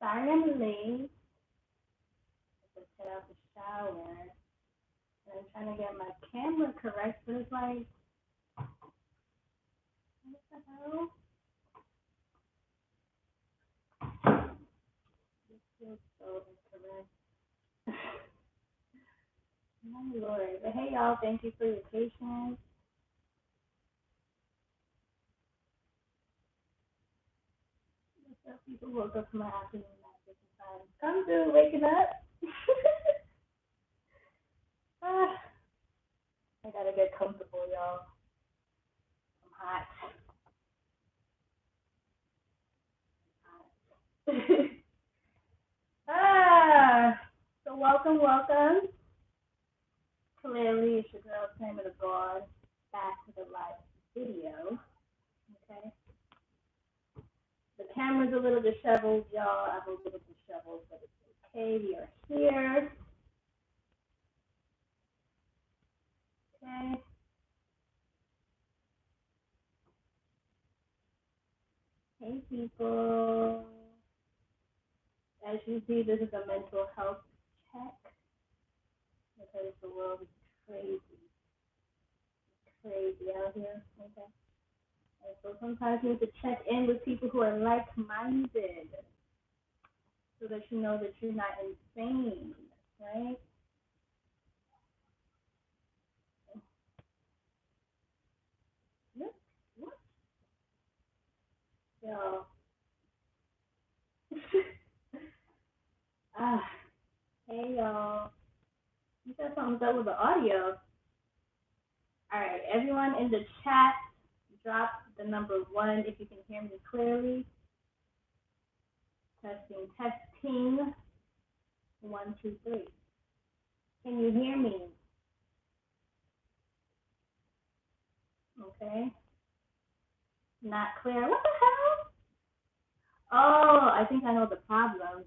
Sorry I'm late. I just got out the shower. And I'm trying to get my camera correct, but it's like, what the hell? This feels so incorrect. My lord. But hey, y'all, thank you for your patience. What's up, people woke up from my afternoon nap this time. Come through, waking up. Ah, I gotta get comfortable, y'all. I'm hot. So welcome. Clearly, it's your girl, CashApp, back with a live video. Okay. The camera's a little disheveled, y'all. I'm a little disheveled, but it's okay. We are here. Okay. Hey, people. As you see, this is a mental health check because the world is crazy out here. Okay. And so sometimes you have to check in with people who are like-minded so that you know that you're not insane, right? Yep. What? Yo. Ah. Hey, y'all. You said something's up with the audio. All right, everyone in the chat, drop the number 1 if you can hear me clearly. Testing. 1, 2, 3. Can you hear me? Okay. Not clear. What the hell? Oh, I think I know the problem.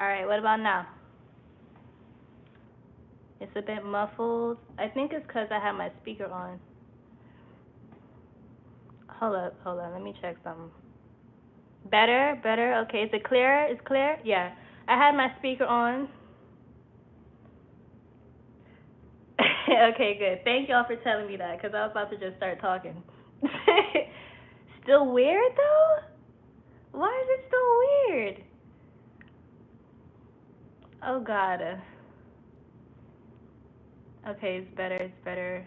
All right, what about now? It's a bit muffled. I think it's because I have my speaker on. Hold on, let me check something. Better? Okay, is it clear? It's clear? Yeah. I had my speaker on. Okay, good. Thank y'all for telling me that, because I was about to just start talking. Still weird, though? Why is it still weird? Oh, God. Okay, it's better.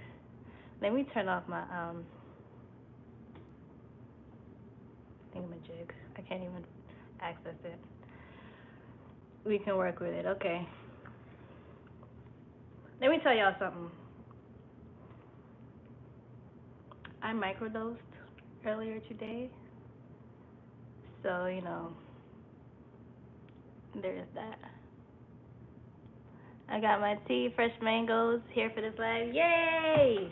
Let me turn off my, thingamajig. I can't even access it. We can work with it, okay. Let me tell y'all something. I microdosed earlier today. So, you know, there's that. I got my tea, fresh mangoes, here for this live. Yay!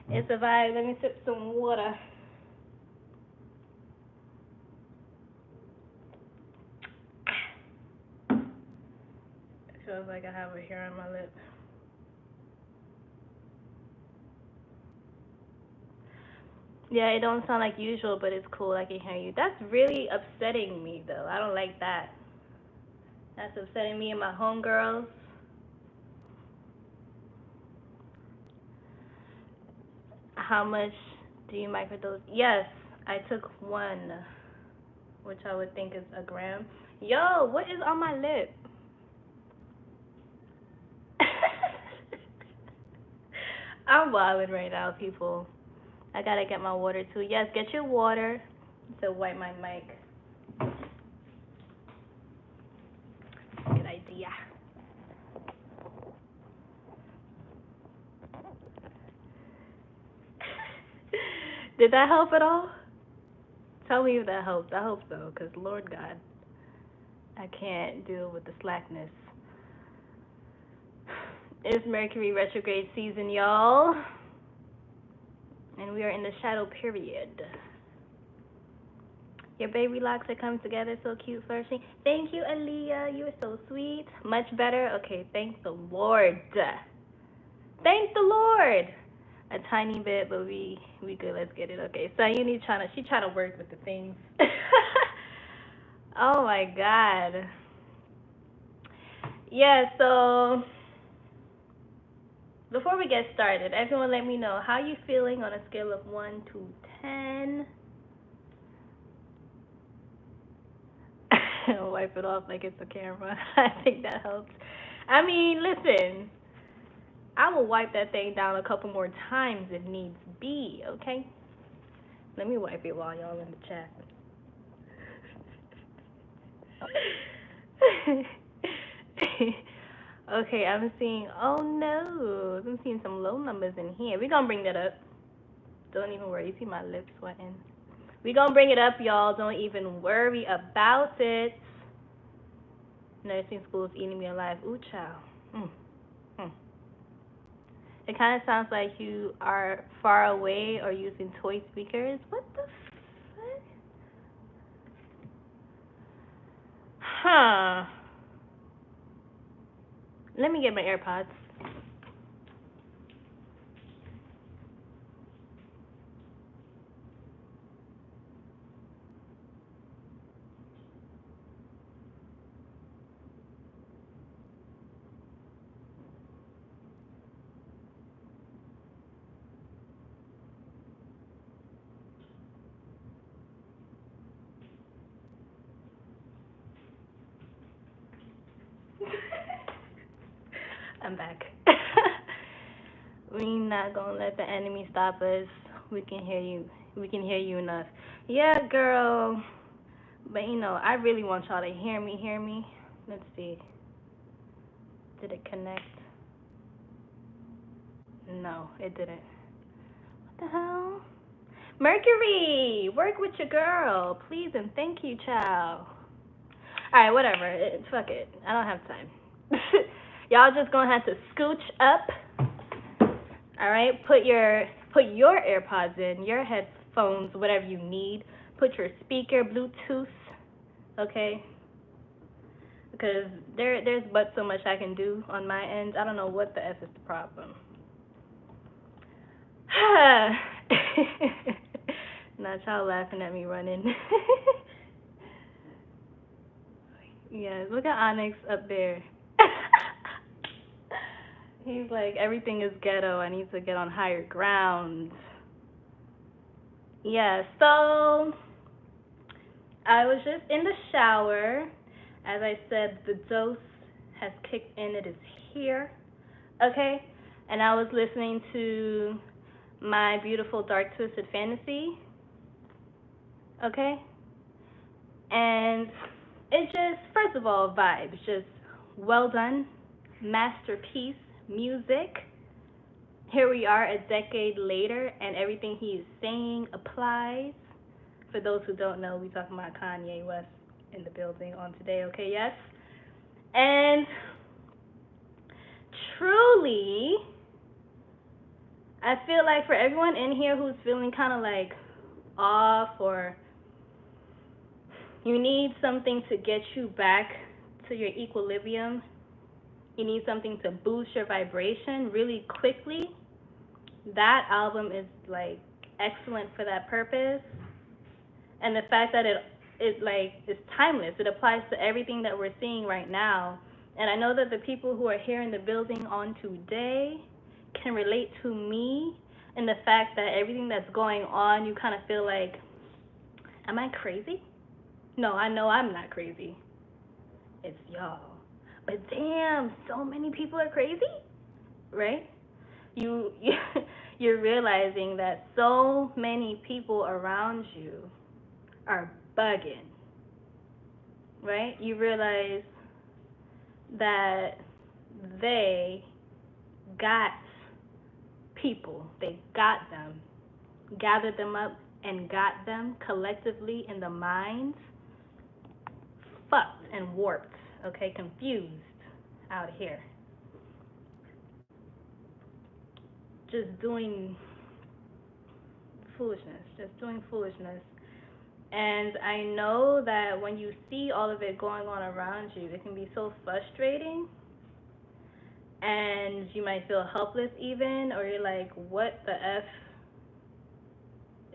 It's a vibe. Let me sip some water. It feels like I have a hair on my lip. Yeah, it don't sound like usual, but it's cool. I can hear you. That's really upsetting me, though. I don't like that. That's upsetting me and my homegirls. How much do you microdose? Yes, I took 1, which I would think is a gram. Yo, what is on my lip? I'm wilding right now, people. I gotta get my water too. Yes, get your water to wipe my mic. Good idea. Did that help at all? Tell me if that helped. I hope so, because Lord God, I can't deal with the slackness. It's Mercury retrograde season, y'all. And we are in the shadow period. Your baby locks are coming together, so cute, flourishing. Thank you, Aaliyah. You are so sweet. Much better. Okay, thank the Lord. Thank the Lord. a tiny bit, but we good. Let's get it. Okay. So she trying to work with the things. Oh my God. Yeah. So before we get started, everyone, let me know how you feeling on a scale of 1 to 10. Wipe it off like it's a camera. I think that helps. I mean, listen. I will wipe that thing down a couple more times if needs be, okay? Let me wipe it while y'all in the chat. Okay, oh no, I'm seeing some low numbers in here. We're gonna bring that up. Don't even worry, you see my lips sweating. We're gonna bring it up, y'all. Don't even worry about it. Nursing school is eating me alive. Ooh, child. It kind of sounds like you are far away or using toy speakers. What the fuck? Huh. Let me get my AirPods. I'm back. We not gonna let the enemy stop us. We can hear you. We can hear you enough. Yeah, girl. But I really want y'all to hear me. Hear me. Let's see. Did it connect? No, it didn't. What the hell? Mercury, work with your girl, please and thank you, child. All right, whatever. Fuck it. I don't have time. Y'all just gonna have to scooch up. All right, put your AirPods in, your headphones, whatever you need. Put your speaker, Bluetooth, okay? Because there's but so much I can do on my end. I don't know what the F is the problem. Not y'all laughing at me running. Yeah, look at Onyx up there. He's like, everything is ghetto. I need to get on higher ground. Yeah, so I was just in the shower. As I said, the dose has kicked in. It is here. Okay? And I was listening to my beautiful Dark Twisted Fantasy. Okay? And it just, first of all, vibes. Just well done. Masterpiece music. Here we are a decade later, and everything he is saying applies. For those who don't know, we talking about Kanye West in the building on today, okay, yes? And truly, I feel like for everyone in here who's feeling kind of like off, or you need something to get you back to your equilibrium, you need something to boost your vibration really quickly, that album is like excellent for that purpose. And the fact that it like is timeless, it applies to everything that we're seeing right now. And I know that the people who are here in the building on today can relate to me in the fact that everything that's going on, you kind of feel like, am I crazy? No, I know I'm not crazy. It's y'all. But damn, so many people are crazy, right? You're realizing that so many people around you are bugging, right? You realize that they got people, they got them, gathered them up and got them collectively in the minds, fucked and warped, okay, confused out here. Just doing foolishness, And I know that when you see all of it going on around you, it can be so frustrating. and you might feel helpless even, or you're like, what the F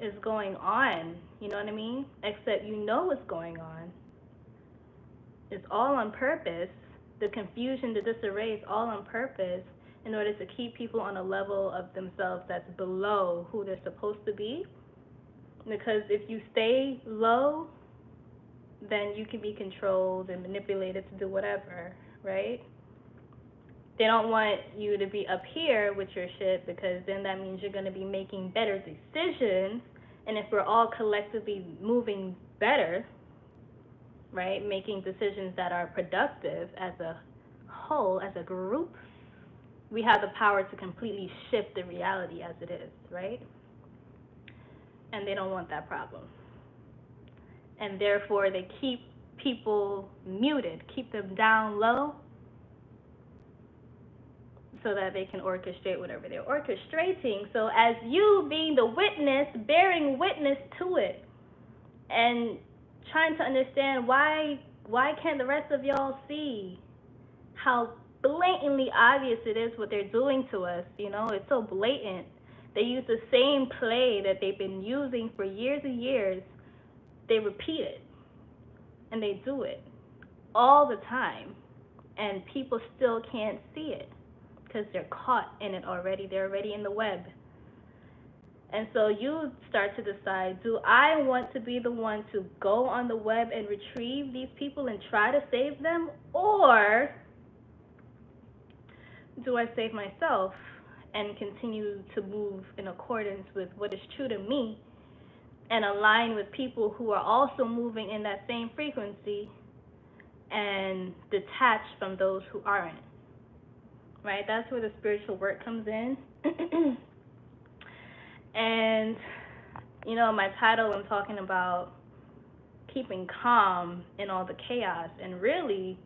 is going on? You know what I mean? Except you know what's going on. It's all on purpose. The confusion, the disarray is all on purpose in order to keep people on a level of themselves that's below who they're supposed to be. Because if you stay low, then you can be controlled and manipulated to do whatever, right? They don't want you to be up here with your shit, because then that means you're going to be making better decisions. And if we're all collectively moving better, right, making decisions that are productive as a whole, as a group, we have the power to completely shift the reality as it is, right? And they don't want that problem. And therefore, they keep people muted, keep them down low, so that they can orchestrate whatever they're orchestrating. So as you being the witness, bearing witness to it, and trying to understand why can't the rest of y'all see how blatantly obvious it is what they're doing to us? You know, it's so blatant. They use the same play that they've been using for years and years. They repeat it, and they do it all the time, and people still can't see it because they're caught in it already. They're already in the web. And so you start to decide, do I want to be the one to go on the web and retrieve these people and try to save them, or do I save myself and continue to move in accordance with what is true to me and align with people who are also moving in that same frequency and detach from those who aren't? Right? That's where the spiritual work comes in. And, you know, my title, I'm talking about keeping calm in all the chaos. And really,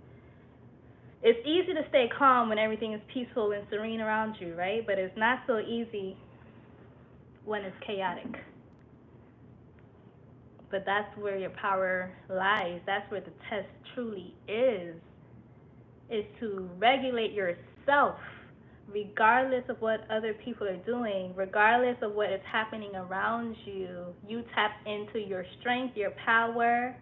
it's easy to stay calm when everything is peaceful and serene around you, right? But it's not so easy when it's chaotic. But that's where your power lies. That's where the test truly is to regulate yourself, regardless of what other people are doing, regardless of what is happening around you. You tap into your strength, your power,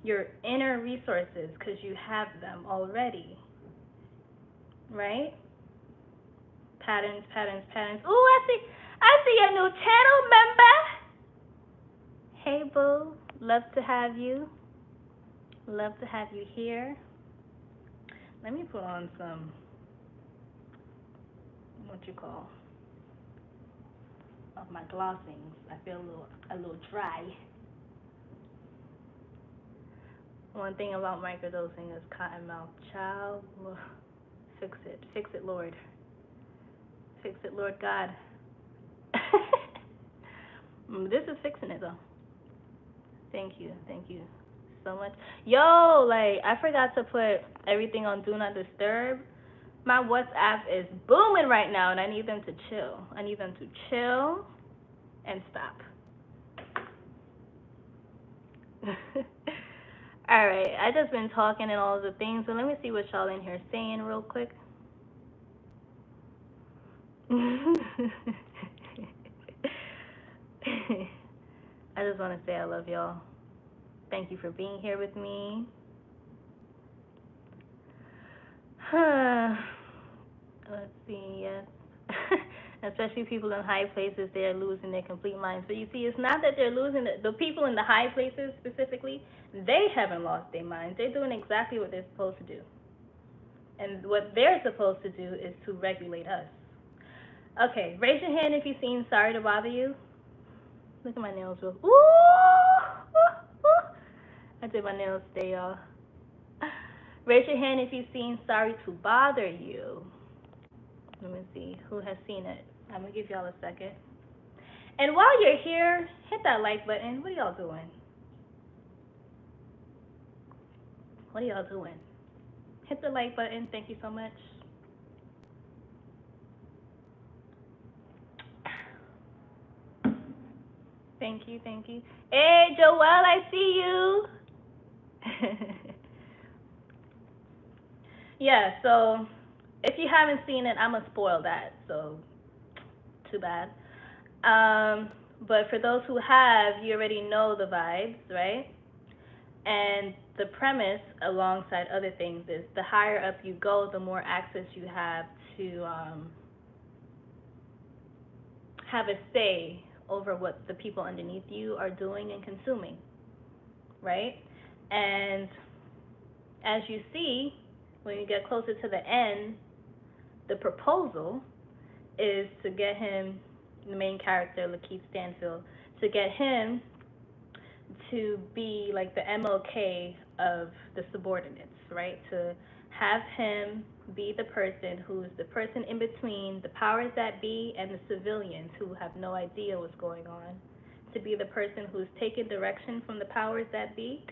your inner resources, because you have them already, right? Patterns, patterns, patterns. Ooh, I see a new channel member. Hey, boo. Love to have you. Love to have you here. Let me put on some, what you call, of my glossings. I feel a little dry. One thing about microdosing is cottonmouth. Child, fix it, Lord. Fix it, Lord God. This is fixing it though. Thank you so much. Yo, like, I forgot to put everything on Do Not Disturb. My WhatsApp is booming right now, and I need them to chill. I need them to chill and stop. All right, I just been talking and all of the things, so let me see what y'all in here saying real quick. I just want to say I love y'all. Thank you for being here with me. Let's see, yes. Especially people in high places, they're losing their complete minds. But you see, it's not that they're losing the people in the high places specifically, they haven't lost their minds. They're doing exactly what they're supposed to do. And what they're supposed to do is to regulate us. Okay, raise your hand if you've seen Sorry to Bother You. Look at my nails real. Ooh! I did my nails today, y'all. Raise your hand if you've seen Sorry to Bother You. Let me see who has seen it. I'm going to give y'all a second. And while you're here, hit that like button. What are y'all doing? What are y'all doing? Hit the like button. Thank you so much. Thank you. Hey, Joelle, I see you. Yeah, so If you haven't seen it, I'm gonna spoil that, so too bad. But for those who have, you already know the vibes, right? And the premise, alongside other things, is the higher up you go, the more access you to have a say over what the people underneath you are doing and consuming, right? And as you see, when you get closer to the end, the proposal is to get him, the main character, Lakeith Stanfield, to get him to be like the MLK of the subordinates, right? To have him be the person who's the person in between the powers that be and the civilians who have no idea what's going on. To be the person who's taking direction from the powers that be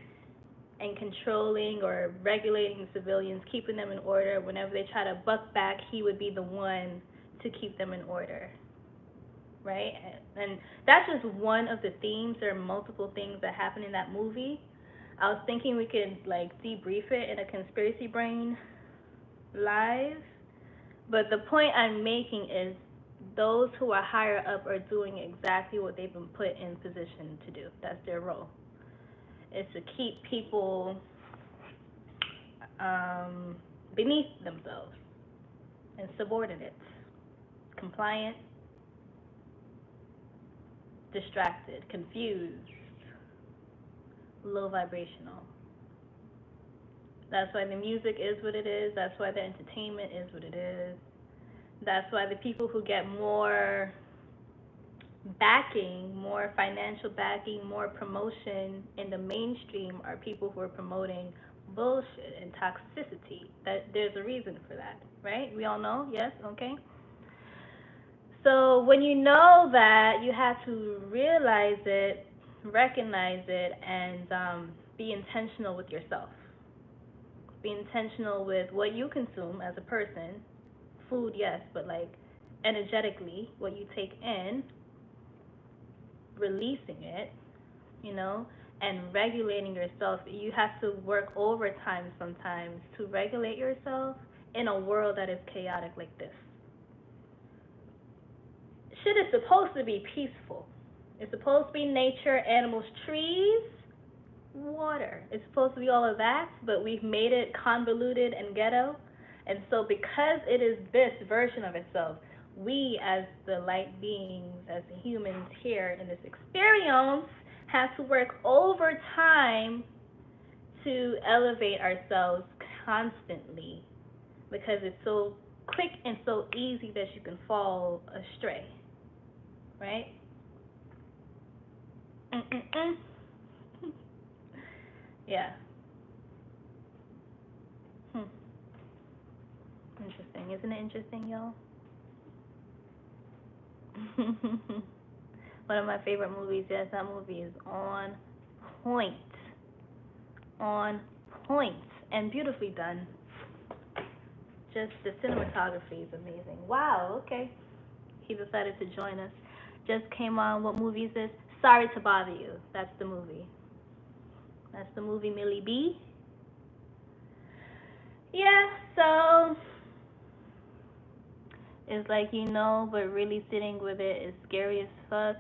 and controlling or regulating the civilians, keeping them in order. Whenever they try to buck back, he would be the one to keep them in order, right? And that's just one of the themes. There are multiple things that happen in that movie. I was thinking we could like debrief it in a Conspiracy Brain live, but the point I'm making is those who are higher up are doing exactly what they've been put in position to do. That's their role. Is to keep people beneath themselves and subordinates, compliant, distracted, confused, low vibrational. That's why the music is what it is. That's why the entertainment is what it is. That's why the people who get more backing, more financial backing, more promotion in the mainstream are people who are promoting bullshit and toxicity. That there's a reason for that, right? We all know, yes, okay. So when you know that, you have to realize it, recognize it, and be intentional with yourself. Be intentional with what you consume as a person. Food, yes, but like energetically, what you take in, releasing it, and regulating yourself. You have to work overtime sometimes to regulate yourself in a world that is chaotic like this. Shit is supposed to be peaceful. It's supposed to be nature, animals, trees, water. It's supposed to be all of that, but we've made it convoluted and ghetto. And so because it is this version of itself, we as the light beings, as the humans here in this experience, have to work overtime to elevate ourselves constantly because it's so quick and so easy that you can fall astray, right? Yeah. Interesting. Isn't it interesting, y'all? One of my favorite movies. Yes, that movie is on point. On point. And beautifully done. Just the cinematography is amazing. Wow, okay. He decided to join us. Just came on. What movie is this? Sorry to Bother You. That's the movie. That's the movie, Millie B. Yeah, so it's like but really sitting with it is scary as fuck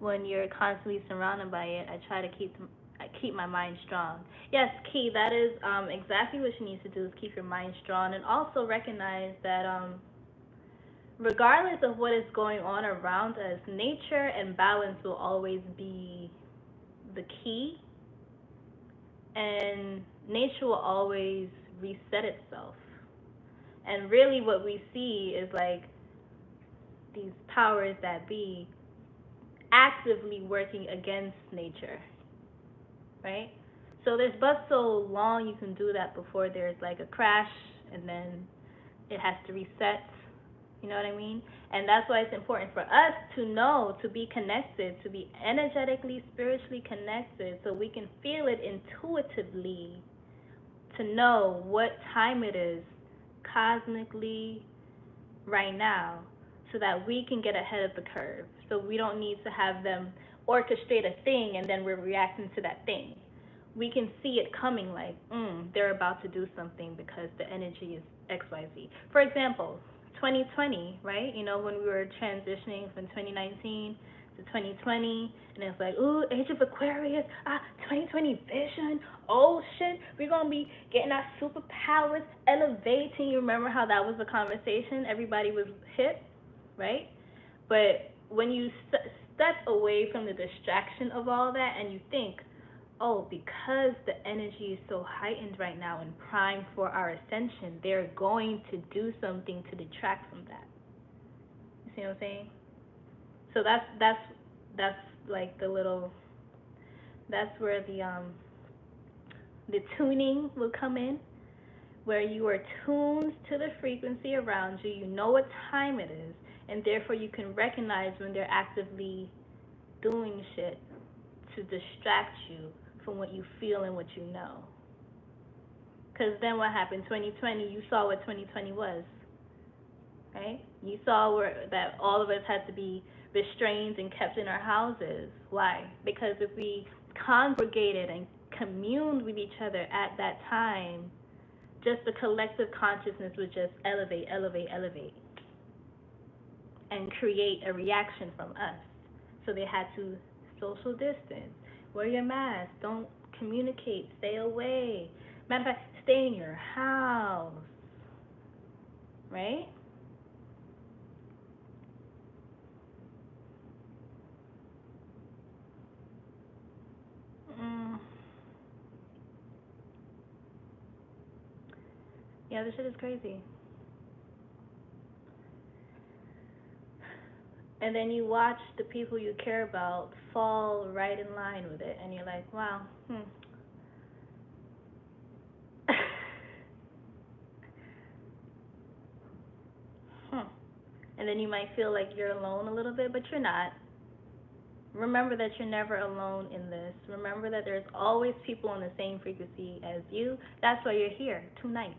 when you're constantly surrounded by it. I try to keep my mind strong. Yes, Key, that is exactly what you need to do is keep your mind strong and also recognize that regardless of what is going on around us, nature and balance will always be the key, and nature will always reset itself. And really what we see is like these powers that be actively working against nature, right? So there's but so long you can do that before there's like a crash and then it has to reset. You know what I mean? And that's why it's important for us to know, to be connected, to be energetically, spiritually connected, so we can feel it intuitively, to know what time it is cosmically right now, so that we can get ahead of the curve. So we don't need to have them orchestrate a thing and then we're reacting to that thing. We can see it coming like, they're about to do something because the energy is XYZ. For example, 2020, right? You know, when we were transitioning from 2019 to 2020, and it's like, ooh, Age of Aquarius, 2020 vision. Oh shit, we're gonna be getting our superpowers, elevating. You remember how that was the conversation? Everybody was hip, right? But when you step away from the distraction of all that and you think, oh, because the energy is so heightened right now and primed for our ascension, they're going to do something to detract from that. You see what I'm saying? So that's like the little, that's where the tuning will come in, where you are tuned to the frequency around you. You know what time it is, and therefore you can recognize when they're actively doing shit to distract you from what you feel and what you know. Because then what happened? 2020, you saw what 2020 was, right? You saw that all of us had to be restrained and kept in our houses. Why? Because if we congregated and communed with each other at that time, just the collective consciousness would just elevate, elevate, elevate, and create a reaction from us. So they had to social distance, wear your mask, don't communicate, stay away. Matter of fact, stay in your house, right? Yeah, this shit is crazy. And then you watch the people you care about fall right in line with it, and you're like, wow, And then you might feel like you're alone a little bit, but you're not. Remember that you're never alone in this. Remember that there's always people on the same frequency as you. That's why you're here tonight,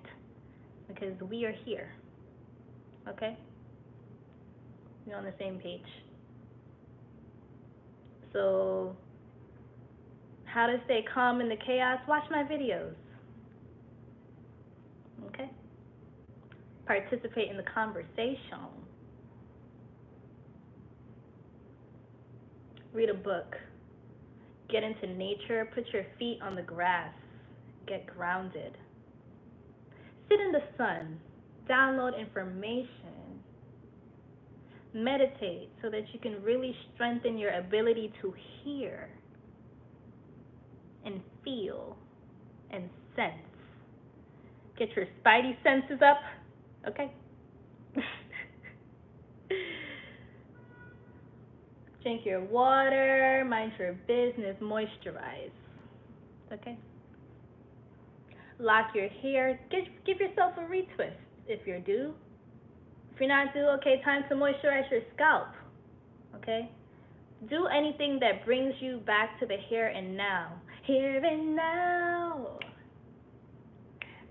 because we are here. Okay? You're on the same page. So, how to stay calm in the chaos? Watch my videos. Okay? Participate in the conversation. Read a book. Get into nature. Put your feet on the grass. Get grounded. Sit in the sun. Download information. Meditate so that you can really strengthen your ability to hear and feel and sense. Get your spidey senses up, okay? Drink your water, mind your business, moisturize, okay? Lock your hair, give yourself a retwist if you're due. If you're not due, okay, time to moisturize your scalp, okay? Do anything that brings you back to the here and now. Here and now.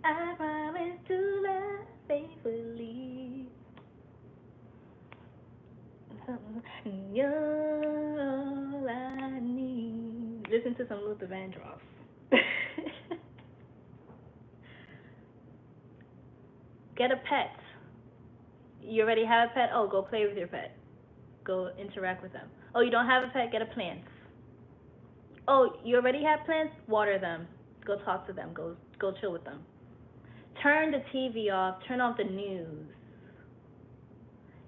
I promise to love faithfully. You're all I need. Listen to some Luther Vandross. Get a pet. You already have a pet? Oh, go play with your pet. Go interact with them. Oh, you don't have a pet? Get a plant. Oh, you already have plants? Water them. Go talk to them. Go chill with them. Turn the TV off. Turn off the news.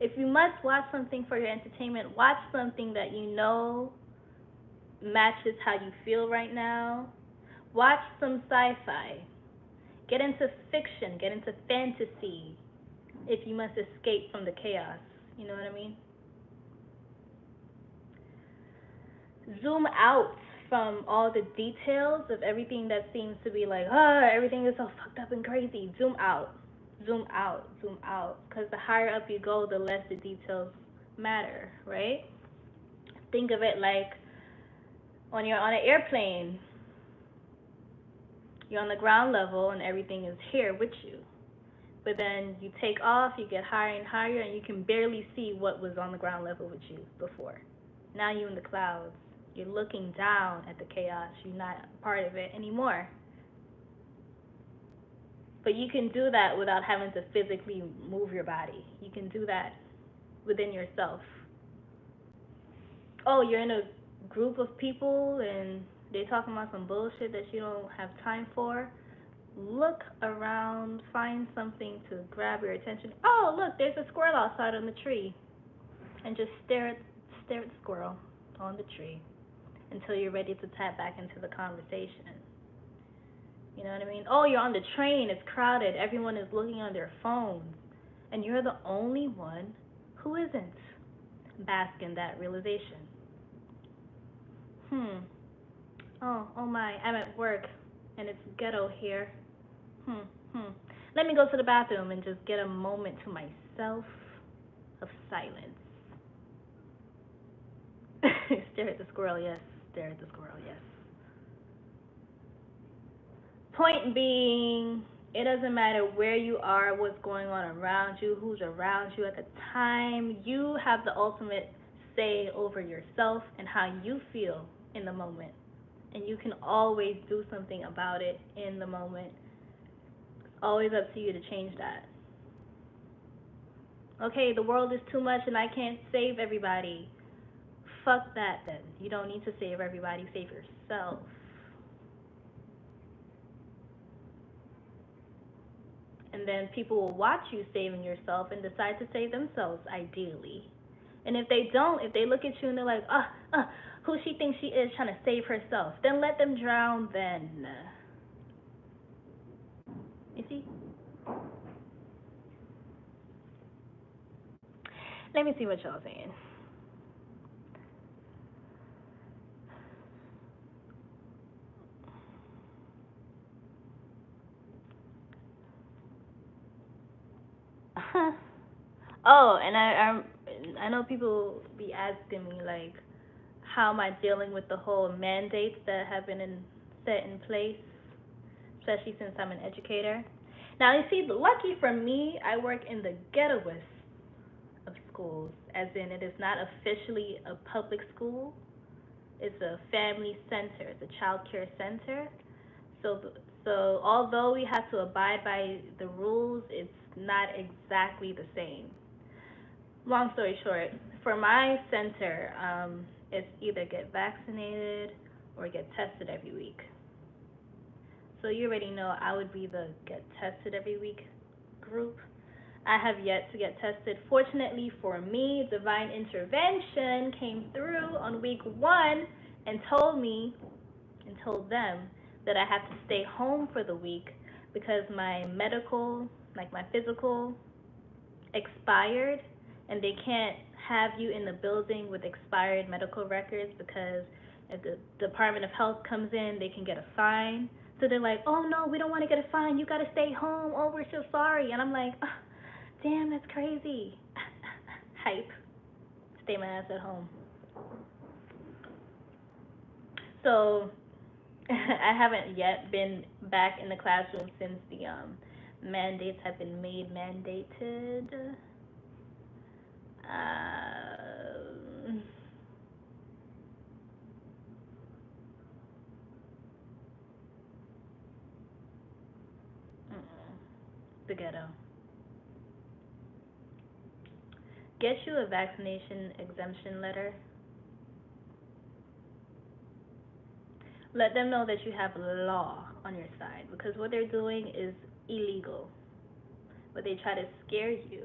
If you must watch something for your entertainment, watch something that you know matches how you feel right now. Watch some sci-fi. Get into fiction. Get into fantasy. If you must escape from the chaos. You know what I mean? Zoom out from all the details of everything that seems to be like, everything is so fucked up and crazy. Zoom out. Zoom out. Zoom out. Because the higher up you go, the less the details matter, right? Think of it like when you're on an airplane. You're on the ground level and everything is here with you. But then you take off, you get higher and higher, and you can barely see what was on the ground level with you before. Now you're in the clouds. You're looking down at the chaos. You're not a part of it anymore. But you can do that without having to physically move your body. You can do that within yourself. Oh, you're in a group of people and they're talking about some bullshit that you don't have time for. Look around, find something to grab your attention. Oh, look, there's a squirrel outside on the tree. And just stare at the squirrel on the tree until you're ready to tap back into the conversation. You know what I mean? Oh, you're on the train, it's crowded, everyone is looking on their phones, and you're the only one who isn't. Bask in that realization. Oh my, I'm at work, and it's ghetto here. Let me go to the bathroom and just get a moment to myself of silence. Stare at the squirrel, yes. Stare at the squirrel, yes. Point being, it doesn't matter where you are, what's going on around you, who's around you at the time. You have the ultimate say over yourself and how you feel in the moment. And you can always do something about it in the moment. It's always up to you to change that. Okay, the world is too much and I can't save everybody. Fuck that then. You don't need to save everybody, save yourself. And then people will watch you saving yourself and decide to save themselves, ideally. And if they don't, if they look at you and they're like, who she thinks she is trying to save herself, then let them drown then. You see? Let me see what y'all saying. Oh, and I know people be asking me like, how am I dealing with the whole mandates that have been set in place, especially since I'm an educator. Now, you see, lucky for me, I work in the ghettoest of schools, as in it is not officially a public school. It's a family center. It's a child care center. So, so although we have to abide by the rules, it's not exactly the same. Long story short, for my center, it's either get vaccinated or get tested every week. So you already know I would be the get tested every week group. I have yet to get tested. Fortunately for me, divine intervention came through on week 1 and told me and told them that I have to stay home for the week because my medical, like my physical, expired, and they can't have you in the building with expired medical records because if the Department of Health comes in, they can get a fine. So they're like, oh no, we don't want to get a fine. You got to stay home. Oh, we're so sorry. And I'm like, oh, damn, that's crazy. Hype. Stay my ass at home. So I haven't yet been back in the classroom since the mandates have been made mandated. The ghetto. Get you a vaccination exemption letter. Let them know that you have law on your side because what they're doing is illegal. But they try to scare you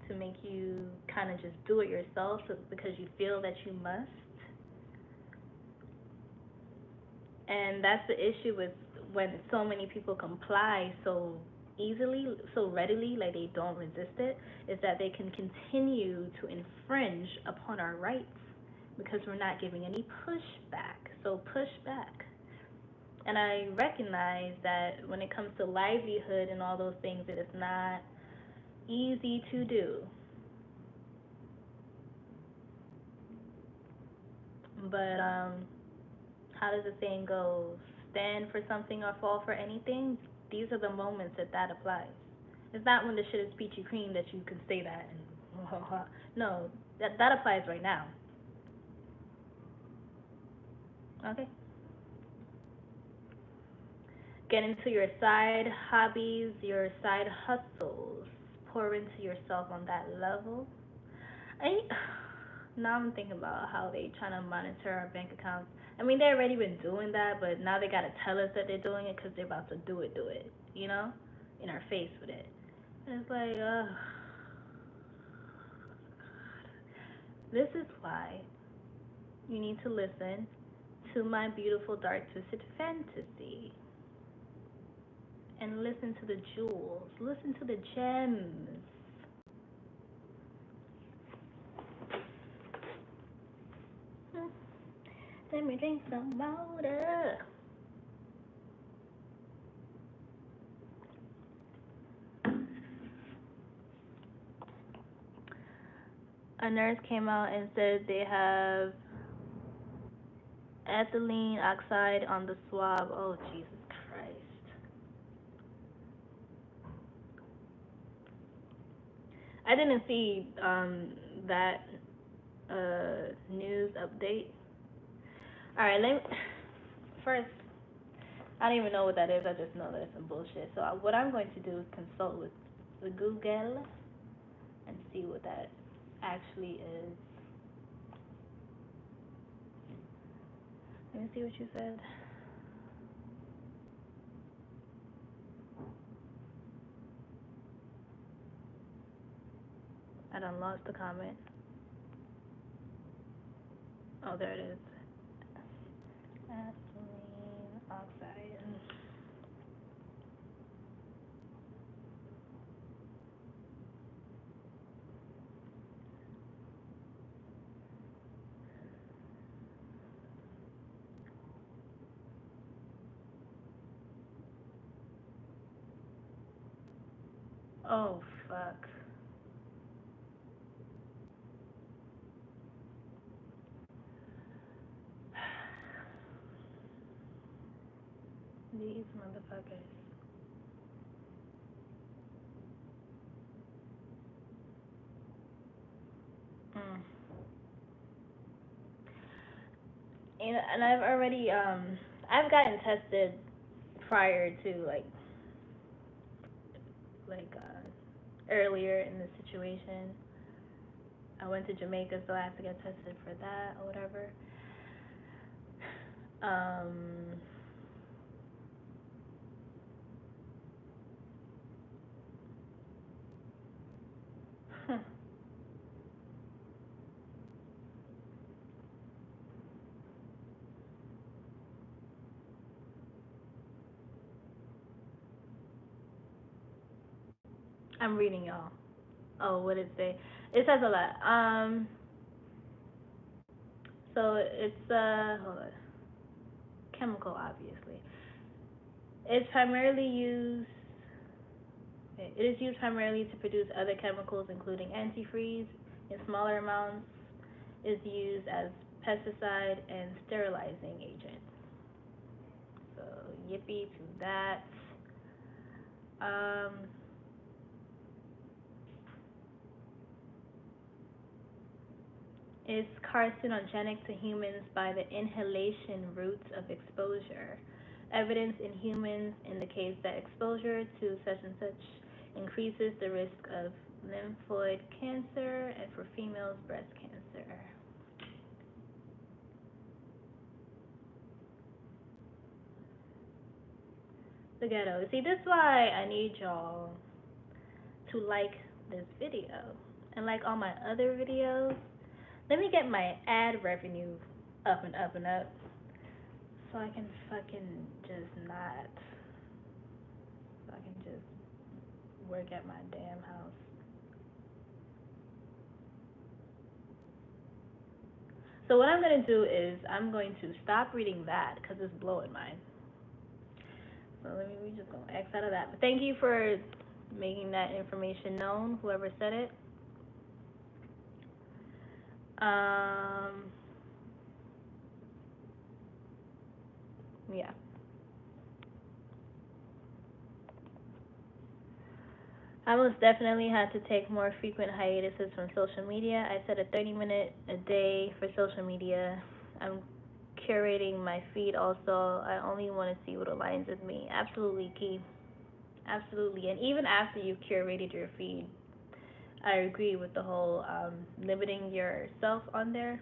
to make you kind of just do it yourself because you feel that you must. And that's the issue with when so many people comply so easily, so readily, like they don't resist it, is that they can continue to infringe upon our rights because we're not giving any pushback. So push back. And I recognize that when it comes to livelihood and all those things, it is not easy to do. But how does the saying go? Stand for something or fall for anything. These are the moments that applies. It's not when the shit is peachy cream that you can say that. And no, that applies right now. Okay. get into your side hobbies, your side hustles, pour into yourself on that level. I Now I'm thinking about how they trying to monitor our bank accounts. I mean, they already been doing that, but now they gotta tell us that they're doing it because they're about to do it, you know, in our face with it. And it's like, this is why you need to listen to my beautiful dark twisted fantasy and listen to the jewels, listen to the gems. Let me drink some water. A nurse came out and said they have ethylene oxide on the swab. Oh, Jesus Christ. I didn't see that news update. All right, first, I don't even know what that is. I just know that it's some bullshit. So what I'm going to do is consult with the Google and see what that actually is. Let me see what you said. I done lost the comment. Oh, there it is. Ethylene oxide. Oh, fuck. These motherfuckers. And I've already I've gotten tested prior to earlier in the situation. I went to Jamaica, so I had to get tested for that or whatever. I'm reading y'all. Oh, what did it say? It says a lot. So it's hold on. Chemical, obviously. It's primarily used. It is used primarily to produce other chemicals, including antifreeze. In smaller amounts, is used as pesticide and sterilizing agent. So yippee to that. Is carcinogenic to humans by the inhalation routes of exposure. Evidence in humans indicates that exposure to such and such increases the risk of lymphoid cancer and for females, breast cancer. The ghetto. See, this is why I need y'all to like this video and like all my other videos. Let me get my ad revenue up and up and up so I can fucking just not, so I can just work at my damn house. So what I'm going to do is I'm going to stop reading that because it's blowing mine. So we just going to X out of that. But thank you for making that information known, whoever said it. Yeah. I most definitely had to take more frequent hiatuses from social media. I set a 30-minute a day for social media. I'm curating my feed also, I only want to see what aligns with me. Absolutely key. Absolutely. And even after you've curated your feed, I agree with the whole limiting yourself on there,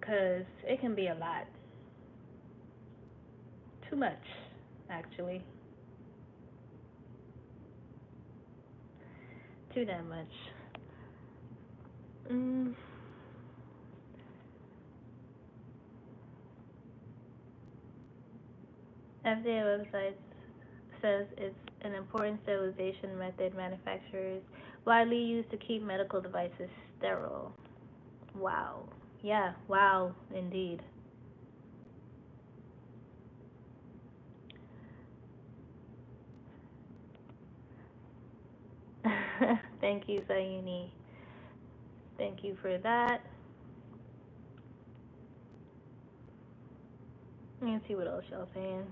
because it can be a lot. Too much, actually. Too damn much. Mm. FDA website says it's an important sterilization method manufacturers widely use to keep medical devices sterile. Wow. Yeah, wow, indeed. Thank you, Sayuni. Thank you for that. Let me see what else y'all saying.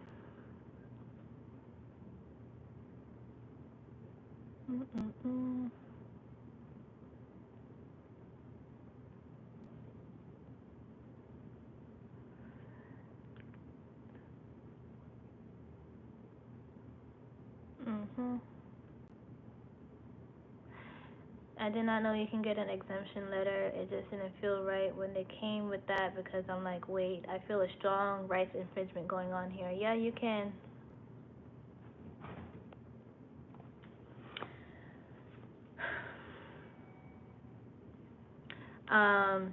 Mm-mm-mm. Mhm. I did not know you can get an exemption letter. It just didn't feel right when they came with that because I'm like, wait, I feel a strong rights infringement going on here. Yeah, you can. Um,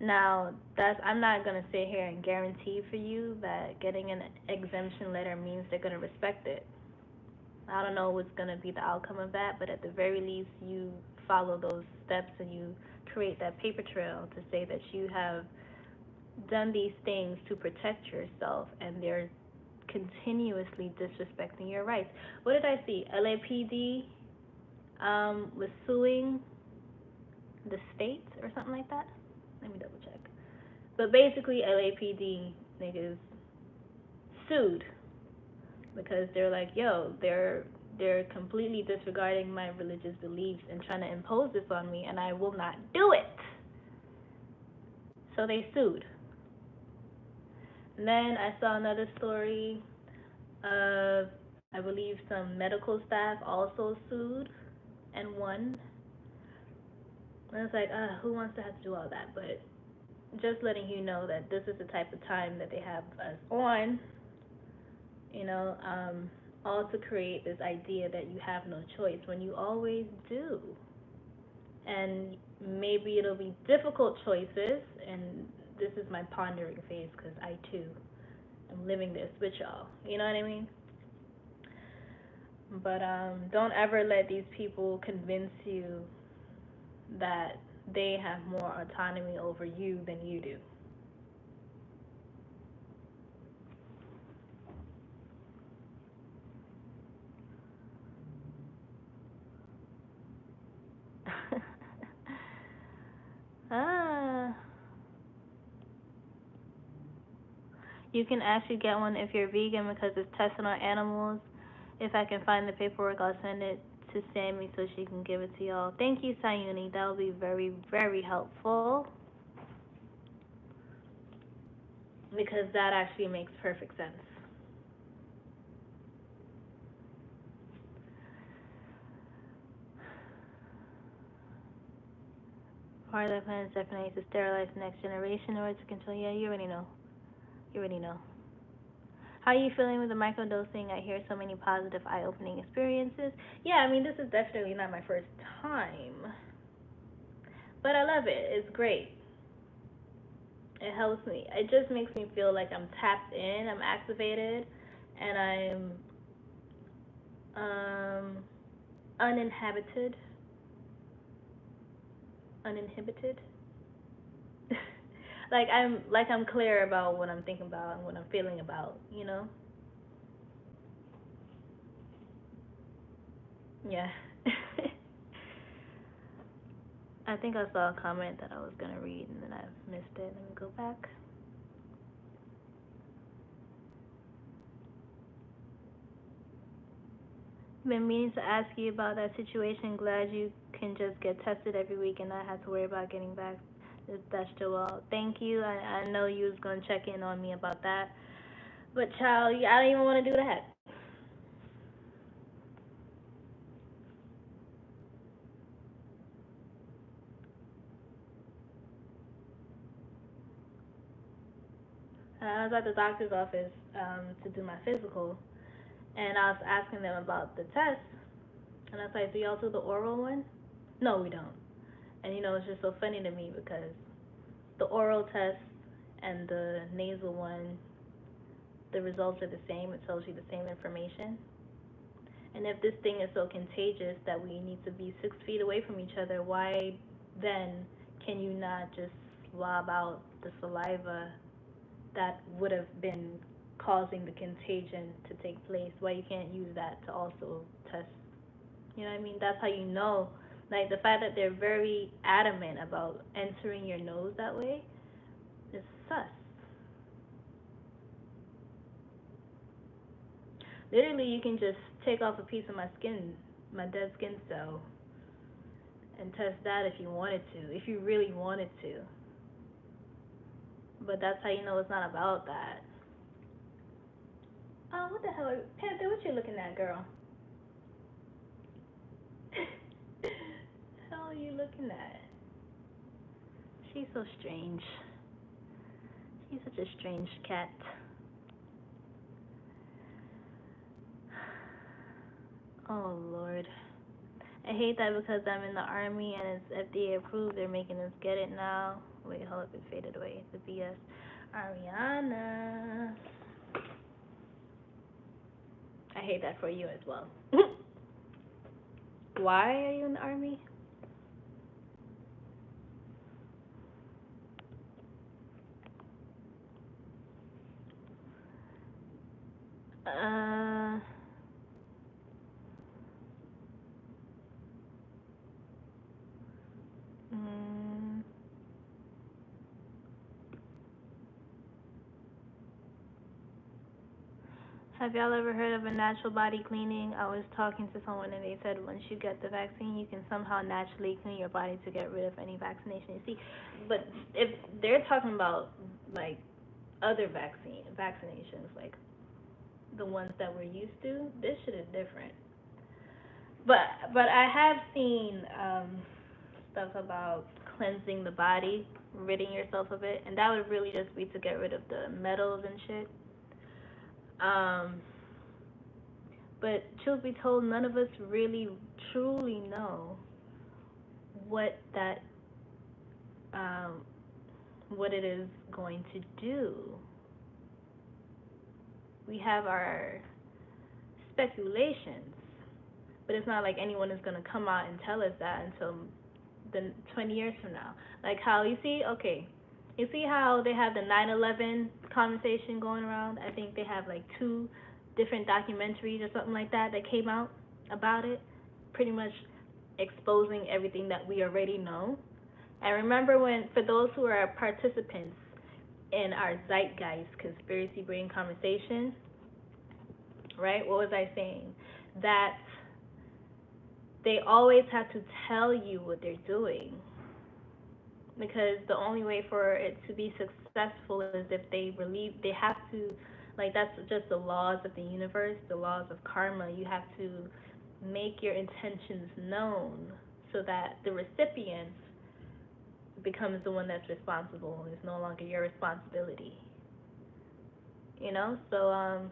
Now, that's I'm not gonna sit here and guarantee for you that getting an exemption letter means they're gonna respect it. I don't know what's gonna be the outcome of that, but at the very least, you follow those steps and you create that paper trail to say that you have done these things to protect yourself, and they're continuously disrespecting your rights. What did I see? LAPD was suing the state or something like that. Let me double check. But basically, LAPD niggas sued because they're like, yo, they're completely disregarding my religious beliefs and trying to impose this on me, and I will not do it. So they sued. And then I saw another story of, I believe, some medical staff also sued and won. And it's like, who wants to have to do all that? But just letting you know that this is the type of time that they have us on, you know, all to create this idea that you have no choice when you always do. And maybe it'll be difficult choices, and this is my pondering phase because I too am living this with y'all. You know what I mean? But don't ever let these people convince you that they have more autonomy over you than you do. ah, you can actually get one if you're vegan because it's tested on animals. If I can find the paperwork, I'll send it to Sammy so she can give it to y'all. Thank you, Sayuni. That will be very, very helpful because that actually makes perfect sense. Part of the plan is definitely to sterilize the next generation in order to control. Yeah, you already know. You already know. How are you feeling with the microdosing? I hear so many positive, eye-opening experiences. Yeah, I mean, this is definitely not my first time, but I love it. It's great. It helps me. It just makes me feel like I'm tapped in, I'm activated, and I'm uninhabited, uninhibited. I'm clear about what I'm thinking about and what I'm feeling about, you know? Yeah. I think I saw a comment that I was gonna read and then I missed it. Let me go back. Been meaning to ask you about that situation. Glad you can just get tested every week and not have to worry about getting back That's Joelle. Thank you. I know you was gonna check in on me about that, but child, I don't even want to do that. I was at the doctor's office to do my physical, and I was asking them about the test, and I was like, "Do y'all do the oral one?" No, we don't. And it's just so funny to me because the oral test and the nasal one, the results are the same. It tells you the same information. And if this thing is so contagious that we need to be 6 feet away from each other, why then can you not just swab out the saliva that would have been causing the contagion to take place? Why you can't use that to also test? You know what I mean? That's how you know. Like the fact that they're very adamant about entering your nose that way is sus. Literally, you can just take off a piece of my skin, my dead skin cell, and test that if you wanted to, if you really wanted to. But that's how you know it's not about that. Oh, what the hell? Panther, what you looking at, girl? Hell are you looking at? She's so strange. She's such a strange cat. Oh, Lord. I hate that because I'm in the Army and it's FDA approved. They're making us get it now. Wait, hold up. It faded away. The BS. Ariana. I hate that for you as well. Why are you in the Army? Uh, mm, have y'all ever heard of a natural body cleaning? I was talking to someone and they said once you get the vaccine, you can somehow naturally clean your body to get rid of any vaccination. You see, but if they're talking about like other vaccinations, like the ones that we're used to, this shit is different. But I have seen stuff about cleansing the body, ridding yourself of it, and that would really just be to get rid of the metals and shit. Um, but truth be told, none of us really truly know what that um, what it is going to do. We have our speculations, but it's not like anyone is going to come out and tell us that until 20 years from now. Like how you see how they have the 9/11 conversation going around? I think they have like two different documentaries or something like that that came out about it, pretty much exposing everything that we already know. And remember when, for those who are participants in our zeitgeist conspiracy brain conversation, right? What was I saying? That they always have to tell you what they're doing, because the only way for it to be successful is if they have to, like, that's just the laws of the universe, the laws of karma. You have to make your intentions known so that the recipient becomes the one that's responsible. It's no longer your responsibility. So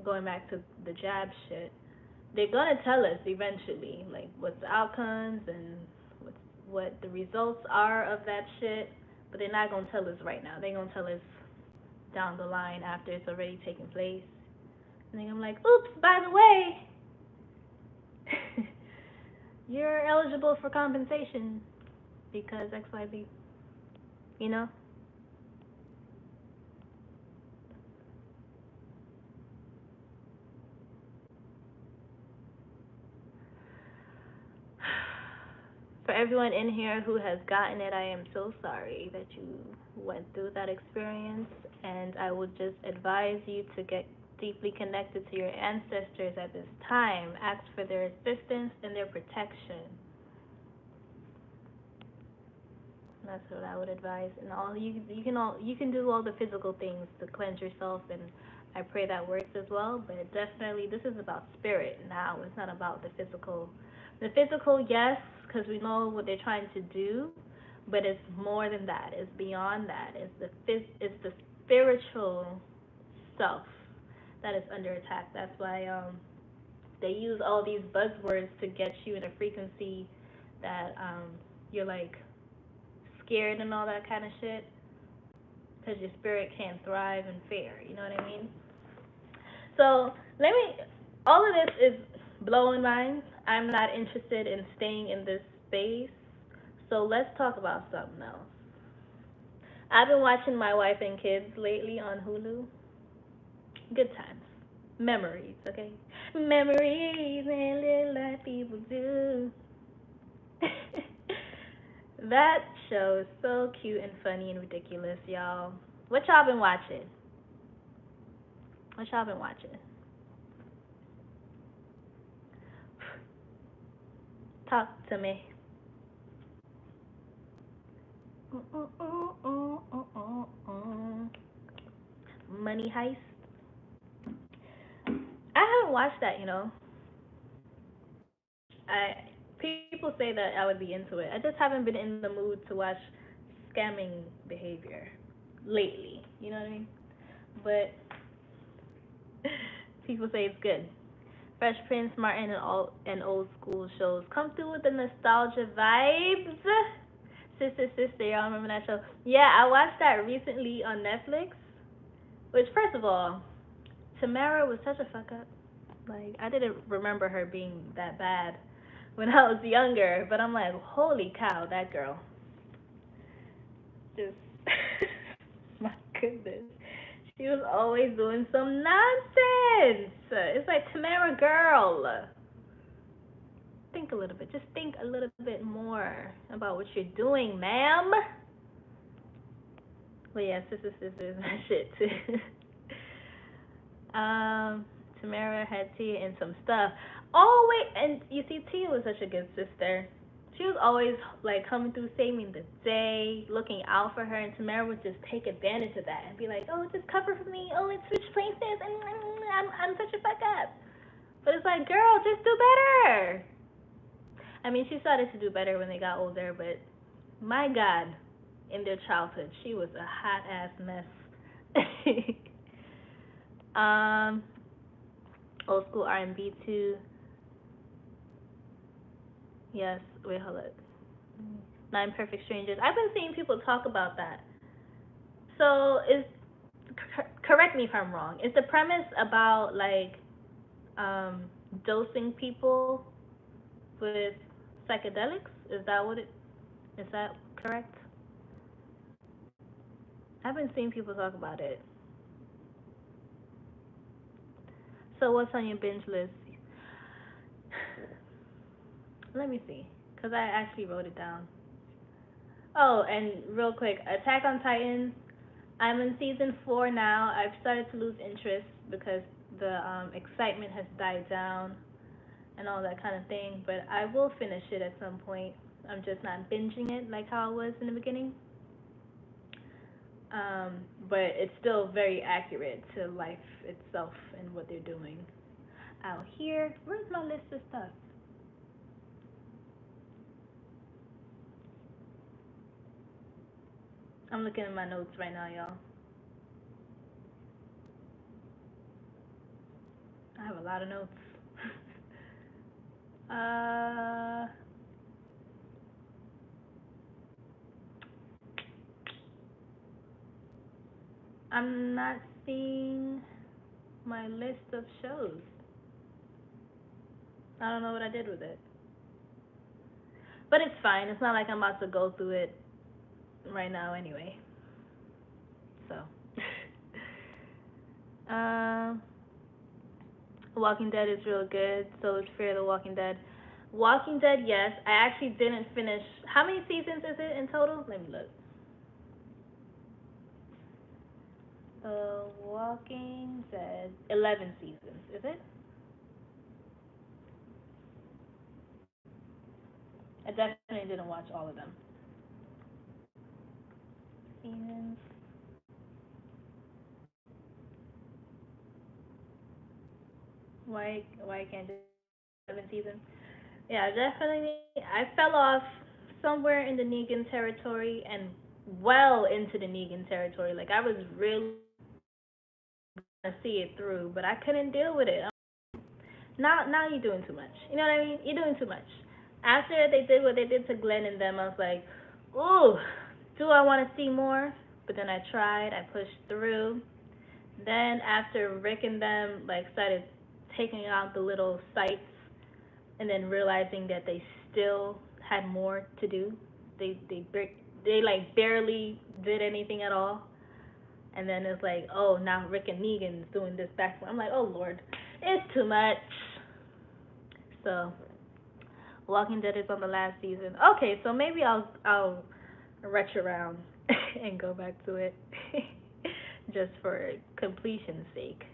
going back to the jab shit, they're gonna tell us eventually, like what the outcomes and what the results are of that shit, but they're not gonna tell us right now. They're gonna tell us down the line after it's already taken place. And then I'm like, oops, by the way, you're eligible for compensation because XYZ, you know? For everyone in here who has gotten it, I am so sorry that you went through that experience, and I would just advise you to get deeply connected to your ancestors at this time. Ask for their assistance and their protection. That's what I would advise. And you can do all the physical things to cleanse yourself, and I pray that works as well. But definitely, this is about spirit now. It's not about the physical. The physical, yes, because we know what they're trying to do, but it's more than that. It's beyond that. It's the spiritual self that is under attack. That's why they use all these buzzwords to get you in a frequency that you're like scared and all that kind of shit, because your spirit can't thrive in fear. You know what I mean? So let me. All of this is blowing minds. I'm not interested in staying in this space. So let's talk about something else. I've been watching My Wife and Kids lately on Hulu. Good times. Memories, okay? Memories and little life people do. That show is so cute and funny and ridiculous, y'all. What y'all been watching? What y'all been watching? Talk to me. Money Heist. I haven't watched that, you know. I People say that I would be into it. I just haven't been in the mood to watch scamming behavior lately. You know what I mean? But people say it's good. Fresh Prince, Martin, and old school shows come through with the nostalgia vibes. Sister, Sister, y'all remember that show? Yeah, I watched that recently on Netflix. Which, first of all, Tamara was such a fuck up. Like, I didn't remember her being that bad when I was younger, but I'm like, holy cow, that girl. Just, my goodness. She was always doing some nonsense. It's like, Tamara, girl, think a little bit. Just think a little bit more about what you're doing, ma'am. But yeah, Sister, Sister is my shit too. Tamara had Tia in some stuff. Oh wait, and you see, Tia was such a good sister. She was always like coming through, saving the day, looking out for her, and Tamara would just take advantage of that and be like, "Oh, just cover for me. Oh, let's switch places." And I'm such a fuck up. But it's like, girl, just do better. I mean, she started to do better when they got older, but my God, in their childhood, she was a hot ass mess. um, Old school R&B too. Yes, wait, hold up. Nine Perfect Strangers. I've been seeing people talk about that. So correct me if I'm wrong. Is the premise about like um dosing people with psychedelics? Is that what it is that correct? I've been seeing people talk about it. So what's on your binge list? Let me see, cause I actually wrote it down. Oh, and real quick, Attack on Titan. I'm in season 4 now. I've started to lose interest because the excitement has died down and all that kind of thing. But I will finish it at some point. I'm just not binging it like how I was in the beginning. Um, but it's still very accurate to life itself and what they're doing out here. Where's my list of stuff? I'm looking at my notes right now, y'all. I have a lot of notes. uh, I'm not seeing my list of shows. I don't know what I did with it. But it's fine. It's not like I'm about to go through it right now anyway. So, um, Walking Dead is real good. So is Fear the Walking Dead. Walking Dead, yes. I actually didn't finish. How many seasons is it in total? Let me look. Walking Dead, 11 seasons, is it? I definitely didn't watch all of them. seasons. Why can't do 7 seasons? Yeah, definitely. I fell off somewhere in the Negan territory and well into the Negan territory. Like I was really gonna see it through, but I couldn't deal with it. Now you're doing too much. You know what I mean? You're doing too much. After they did what they did to Glenn and them, I was like, ooh, do I want to see more? But then I tried. I pushed through. Then after Rick and them like started taking out the little sites and then realizing that they still had more to do. They like barely did anything at all. And then it's like, oh, now Rick and Negan's doing this back. I'm like, oh Lord, it's too much. So, Walking Dead is on the last season. Okay, so maybe I'll retch around and go back to it, just for completion's sake.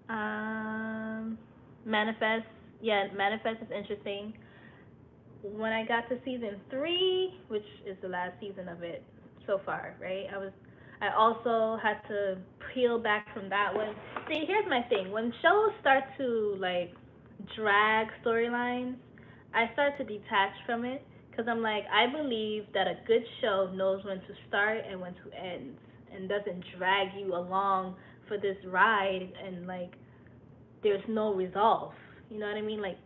Um, Manifest. Yeah, Manifest is interesting. When I got to season 3, which is the last season of it so far, right? I also had to peel back from that one. See, here's my thing. When shows start to like drag storylines, I start to detach from it because I'm like, I believe that a good show knows when to start and when to end and doesn't drag you along for this ride and like there's no resolve. You know what I mean? Like,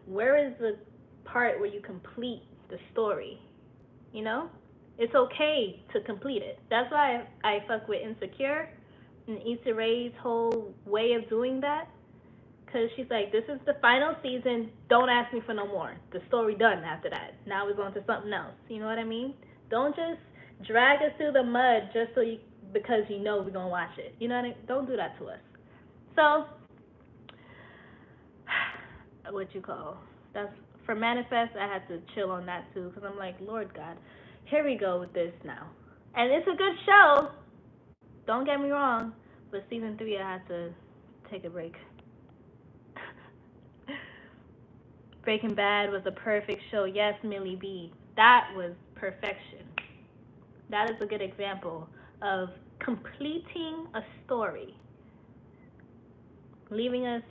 where is the part where you complete the story? You know? It's okay to complete it. That's why I fuck with Insecure and Issa Rae's whole way of doing that. Because she's like, this is the final season. Don't ask me for no more. The story done after that. Now we're going to something else. You know what I mean? Don't just drag us through the mud just so you because you know we're gonna watch it. You know what I mean? Don't do that to us. So, what you call? That's for Manifest. I had to chill on that too because I'm like, Lord God, here we go with this now. And it's a good show. Don't get me wrong, but season 3 I had to take a break. Breaking Bad was a perfect show. Yes, Millie B. That was perfection. That is a good example of completing a story, leaving us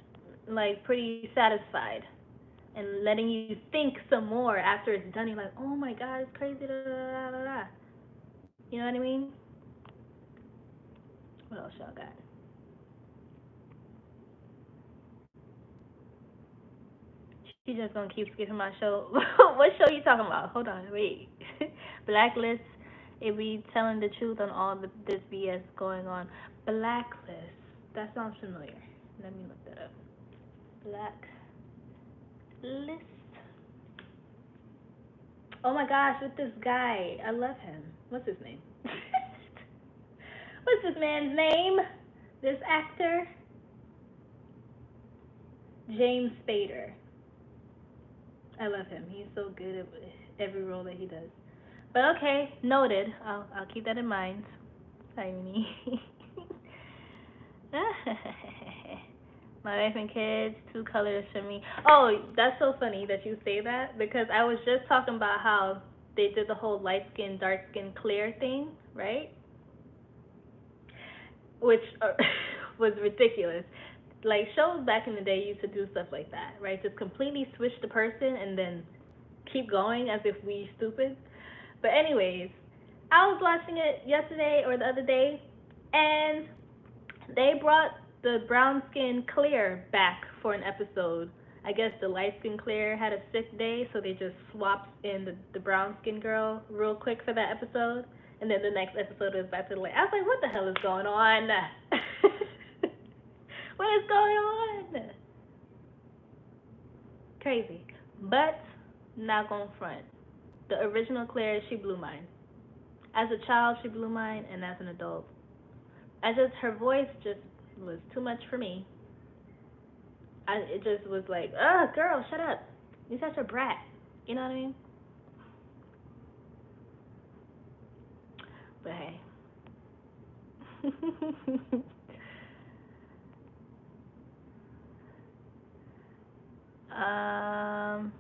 like pretty satisfied and letting you think some more after it's done. You're like, oh my God, it's crazy. Da, da, da, da, da. You know what I mean? What else y'all got? She just gonna keep skipping my show. What show you talking about? Hold on, wait. Blacklist. It be telling the truth on all this BS going on. Blacklist. That sounds familiar. Let me look that up. Blacklist. Oh my gosh, with this guy. I love him. What's his name? What's this man's name? This actor? James Spader. I love him. He's so good at every role that he does. But okay, noted. I'll keep that in mind. Tiny. My wife and kids, 2 colors for me. Oh, that's so funny that you say that because I was just talking about how they did the whole light skin, dark skin, clear thing, right? Which was ridiculous. Like shows back in the day used to do stuff like that, right? Just completely switch the person and then keep going as if we stupid. But anyways, I was watching it yesterday or the other day, and they brought the brown skin Clear back for an episode. I guess the light skin Clear had a sick day, so they just swapped in the brown skin girl real quick for that episode. And then the next episode was back to the light. I was like, what the hell is going on? What is going on? Crazy. But, not gonna front. The original Claire, she blew mine. As a child, she blew mine, and as an adult, her voice just was too much for me. It just was like, ugh, girl, shut up. You're such a brat. You know what I mean? But hey. um,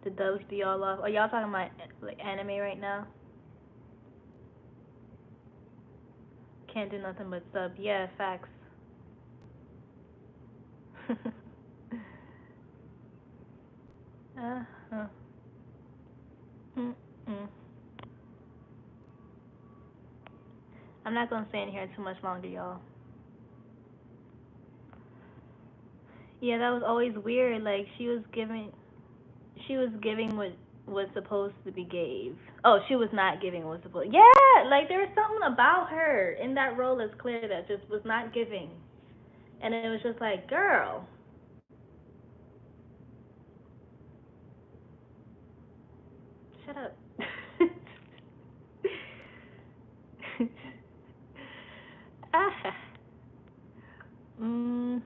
The dubs be all off. Are y'all talking about like anime right now? Can't do nothing but sub. Yeah, facts. uh-huh. Mm-mm. I'm not gonna stay in here too much longer, y'all. Yeah, that was always weird. Like she was giving what was supposed to be gave. Oh, she was not giving what was supposed. Yeah, like there was something about her in that role as Claire that just was not giving, and it was just like, girl, shut up. ah. Mm,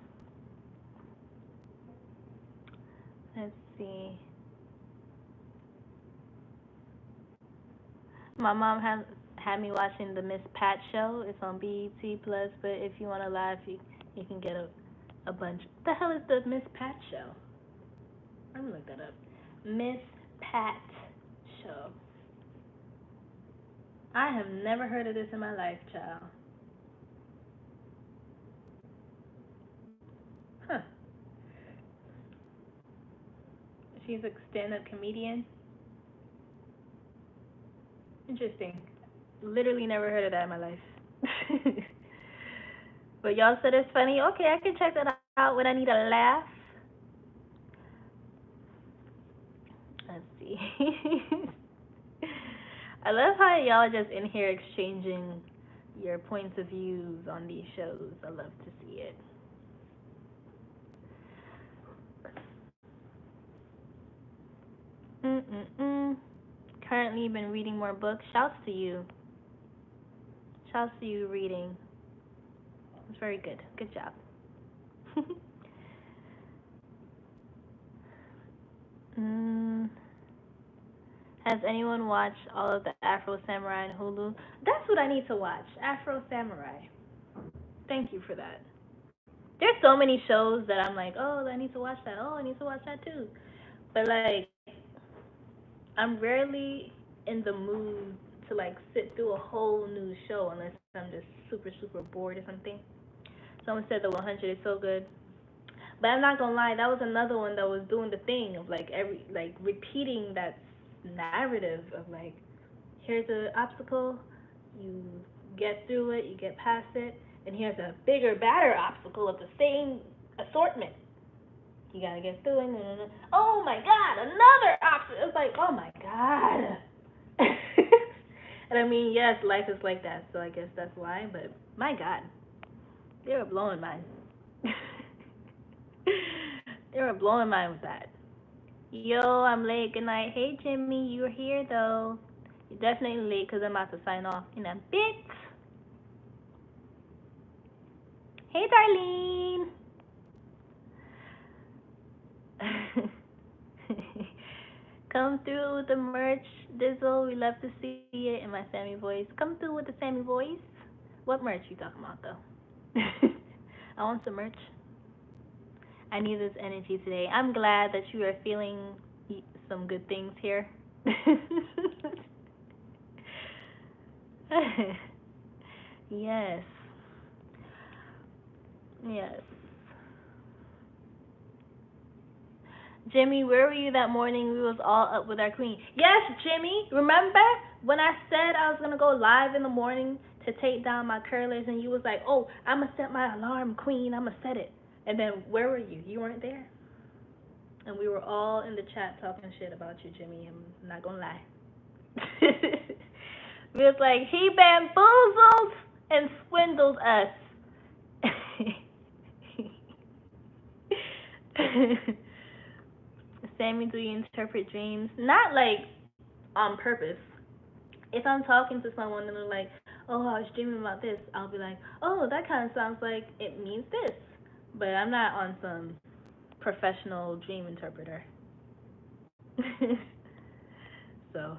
let's see. My mom had me watching the Miss Pat show. It's on BET Plus, but if you want to laugh, you can get a bunch. What the hell is the Miss Pat show? Let me look that up. Miss Pat show. I have never heard of this in my life, child. Huh. She's a stand-up comedian. Interesting. Literally never heard of that in my life. But y'all said it's funny. Okay, I can check that out when I need a laugh. Let's see. I love how y'all are just in here exchanging your points of views on these shows. I love to see it. Mm-mm-mm. Currently been reading more books. Shouts to you. Shouts to you reading. It's very good. Good job. mm. Has anyone watched all of the Afro Samurai on Hulu? That's what I need to watch. Afro Samurai. Thank you for that. There's so many shows that I'm like, oh, I need to watch that. Oh, I need to watch that too. But like, I'm rarely in the mood to like sit through a whole new show unless I'm just super bored or something. Someone said the 100 is so good, but I'm not gonna lie, that was another one that was doing the thing of like every like repeating that narrative of like, here's an obstacle, you get through it, you get past it, and here's a bigger, badder obstacle of the same assortment. You gotta get through it. Oh my God, another obstacle. It's like, oh my God. And I mean, yes, life is like that, so I guess that's why. But my God, they were blowing mine. They were blowing mine with that. Yo, I'm late. Good night. Hey, Jimmy, you're here though. You're definitely late because I'm about to sign off in a bit. Hey, Darlene. Come through with the merch, Dizzle. We love to see it in my Sammy voice. Come through with the Sammy voice. What merch you talking about though? I want some merch. I need this energy today. I'm glad that you are feeling some good things here. Yes. Yes. Jimmy, where were you that morning we was all up with our queen? Yes, Jimmy. Remember when I said I was gonna go live in the morning to take down my curlers and you was like, oh, I'ma set my alarm, queen, I'ma set it. And then where were you? You weren't there. And we were all in the chat talking shit about you, Jimmy. I'm not gonna lie. We was like, he bamboozled and swindled us. Sammy, do you interpret dreams? Not like on purpose. If I'm talking to someone and they're like, oh, I was dreaming about this, I'll be like, oh, that kind of sounds like it means this. But I'm not on some professional dream interpreter. So,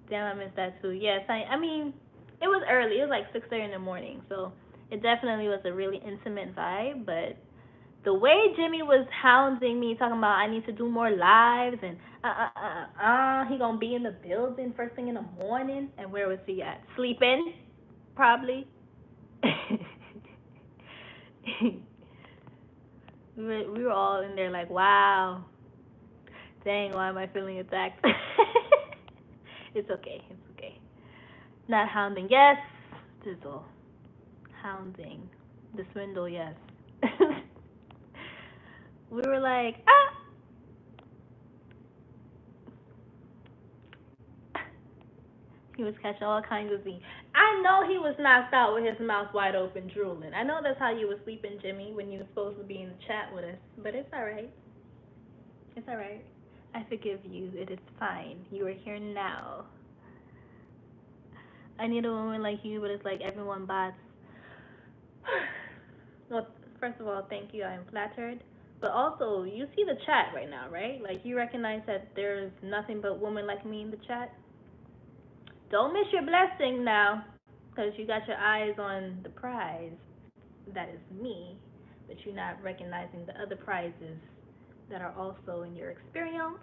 damn, I missed that too. Yes, I mean, it was early. It was like 6:30 in the morning. So, it definitely was a really intimate vibe, but The way Jimmy was hounding me, talking about I need to do more lives and he gonna be in the building first thing in the morning. And where was he at? Sleeping, probably. We were all in there like, wow, dang, why am I feeling attacked? It's okay, it's okay. Not hounding, yes, Dizzle. Hounding. The swindle, yes. We were like, ah! He was catching all kinds of Z. I know he was knocked out with his mouth wide open, drooling. I know that's how you were sleeping, Jimmy, when you were supposed to be in the chat with us. But it's all right. It's all right. I forgive you. It is fine. You are here now. I need a woman like you, but it's like everyone bots. Well, first of all, thank you. I am flattered. But also, you see the chat right now, right? Like, you recognize that there's nothing but women like me in the chat? Don't miss your blessing now, because you got your eyes on the prize. That is me, but you're not recognizing the other prizes that are also in your experience.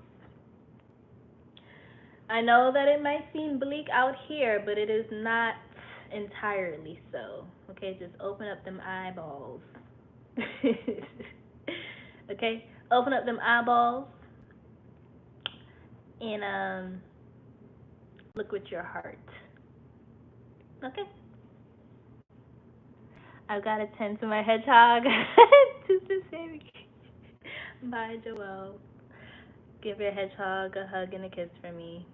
I know that it might seem bleak out here, but it is not entirely so. Okay, just open up them eyeballs. Okay, open up them eyeballs and look with your heart. Okay. I've got to tend to my hedgehog. Sister Sammy. Bye, Joelle. Give your hedgehog a hug and a kiss for me.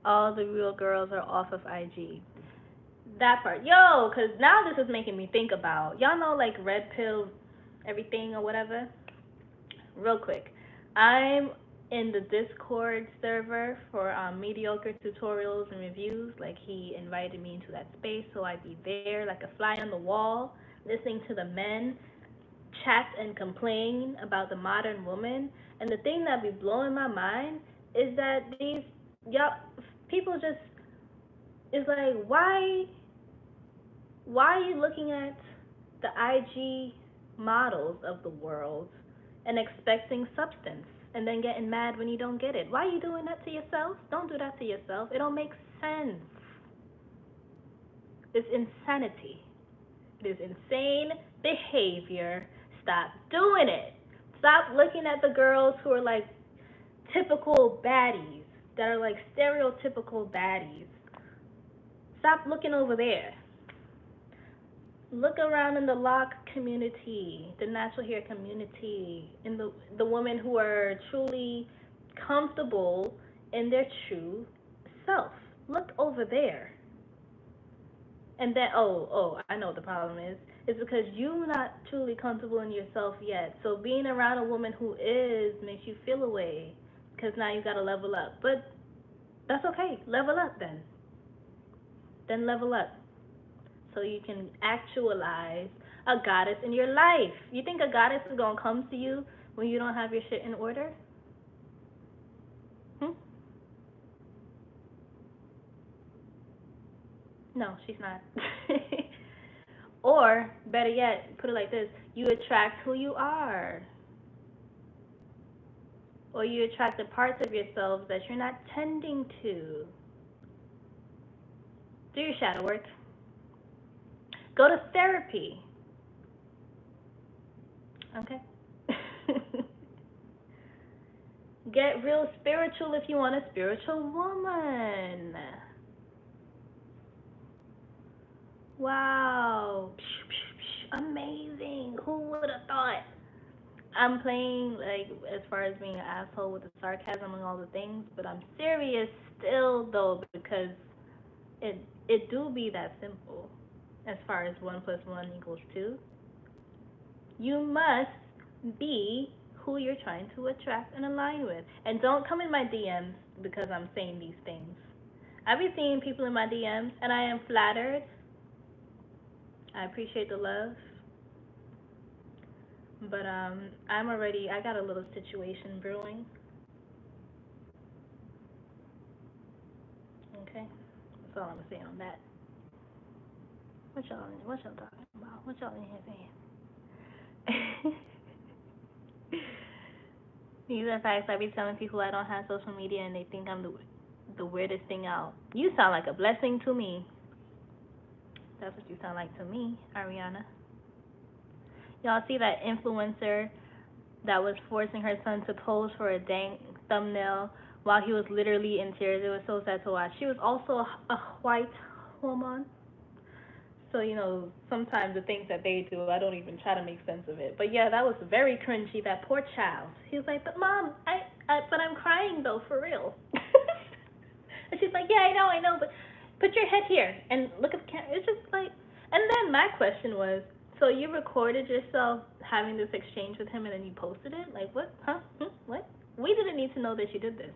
All the real girls are off of IG. That part. Yo, because now this is making me think about, y'all know, like, red pill everything or whatever? Real quick. I'm in the Discord server for mediocre tutorials and reviews. Like, he invited me into that space, so I'd be there like a fly on the wall, listening to the men chat and complain about the modern woman. And the thing that be blowing my mind is that these y'all people just is like, why are you looking at the IG models of the world and expecting substance and then getting mad when you don't get it? Why are you doing that to yourself? Don't do that to yourself. It don't make sense. It's insanity. It is insane behavior. Stop doing it. Stop looking at the girls who are like typical baddies, that are like stereotypical baddies. Stop looking over there. Look around in the lock community, the natural hair community, in the women who are truly comfortable in their true self. Look over there. And then, I know what the problem is. It's because you're not truly comfortable in yourself yet. So being around a woman who is makes you feel away, because now you got to level up. But that's okay. Level up then. Then level up, so you can actualize a goddess in your life. You think a goddess is going to come to you when you don't have your shit in order? No, she's not. Or, better yet, put it like this: you attract who you are. Or you attract the parts of yourself that you're not tending to. Do your shadow work. Go to therapy. Okay? Get real spiritual if you want a spiritual woman. Wow. Amazing. Who would have thought? I'm playing, like, as far as being an asshole with the sarcasm and all the things, but I'm serious still, though, because it do be that simple as far as 1 + 1 = 2. You must be who you're trying to attract and align with. And don't come in my DMs because I'm saying these things. I be seeing people in my DMs, and I am flattered. I appreciate the love. But I got a little situation brewing. Okay? That's all I'm saying on that. What y'all talking about? What y'all in here saying? These are facts. I be telling people I don't have social media and they think I'm the weirdest thing out. You sound like a blessing to me. That's what you sound like to me, Ariana. Y'all see that influencer that was forcing her son to pose for a dang thumbnail while he was literally in tears? It was so sad to watch. She was also a white woman. So, sometimes the things that they do, I don't even try to make sense of it. But yeah, that was very cringy, that poor child. He was like, but mom, but I'm crying though, for real. And she's like, yeah, I know, but put your head here and look at the camera. It's just like, and then my question was, so you recorded yourself having this exchange with him and then you posted it? Like, what? Huh? What? We didn't need to know that you did this.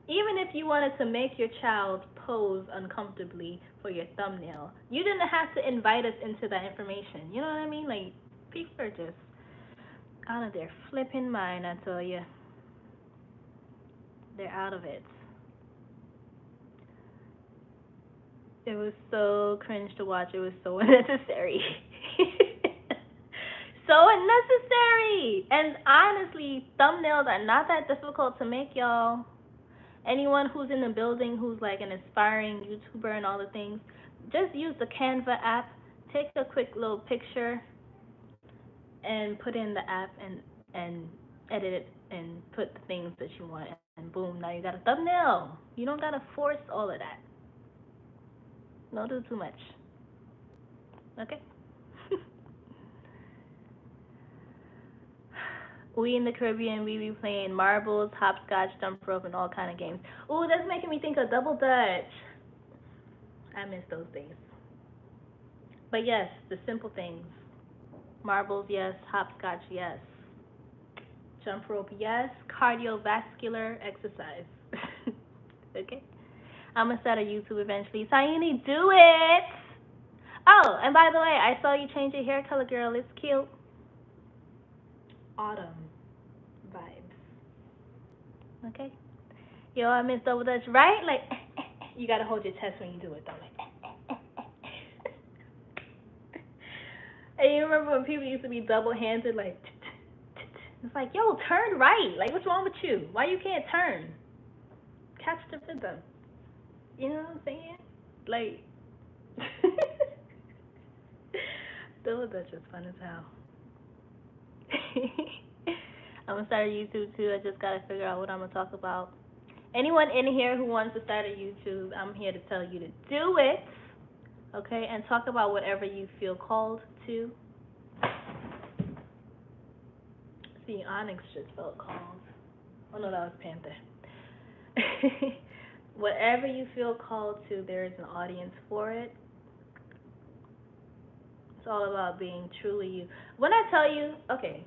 Even if you wanted to make your child pose uncomfortably for your thumbnail, you didn't have to invite us into that information. You know what I mean? Like, people are just out of their flipping mind, I tell you. They're out of it. It was so cringe to watch. It was so unnecessary. So unnecessary. And honestly, thumbnails are not that difficult to make, y'all. Anyone who's in the building who's like an aspiring YouTuber and all the things, just use the Canva app, take a quick little picture and put in the app and edit it and put the things that you want, and boom, now you got a thumbnail. You don't gotta force all of that. Don't do too much. Okay? We in the Caribbean, we be playing marbles, hopscotch, jump rope, and all kind of games. Ooh, that's making me think of double dutch. I miss those days. But yes, the simple things. Marbles, yes. Hopscotch, yes. Jump rope, yes. Cardiovascular exercise. Okay? I'm going to start a YouTube eventually. Sayini, do it! Oh, and by the way, I saw you change your hair color, girl. It's cute. Autumn vibes. Okay? Yo, I miss double dutch, right? Like, you got to hold your chest when you do it, though. Like, and you remember when people used to be double-handed, like, it's like, yo, turn right. Like, what's wrong with you? Why you can't turn? Catch the rhythm. You know what I'm saying? Like, double dutch is fun as hell. I'm gonna start a YouTube too. I just gotta figure out what I'm gonna talk about. Anyone in here who wants to start a YouTube, I'm here to tell you to do it. Okay, and talk about whatever you feel called to. See, Onyx just felt called. Oh no, that was Panther. Whatever you feel called to, there is an audience for it. It's all about being truly you. When I tell you, okay,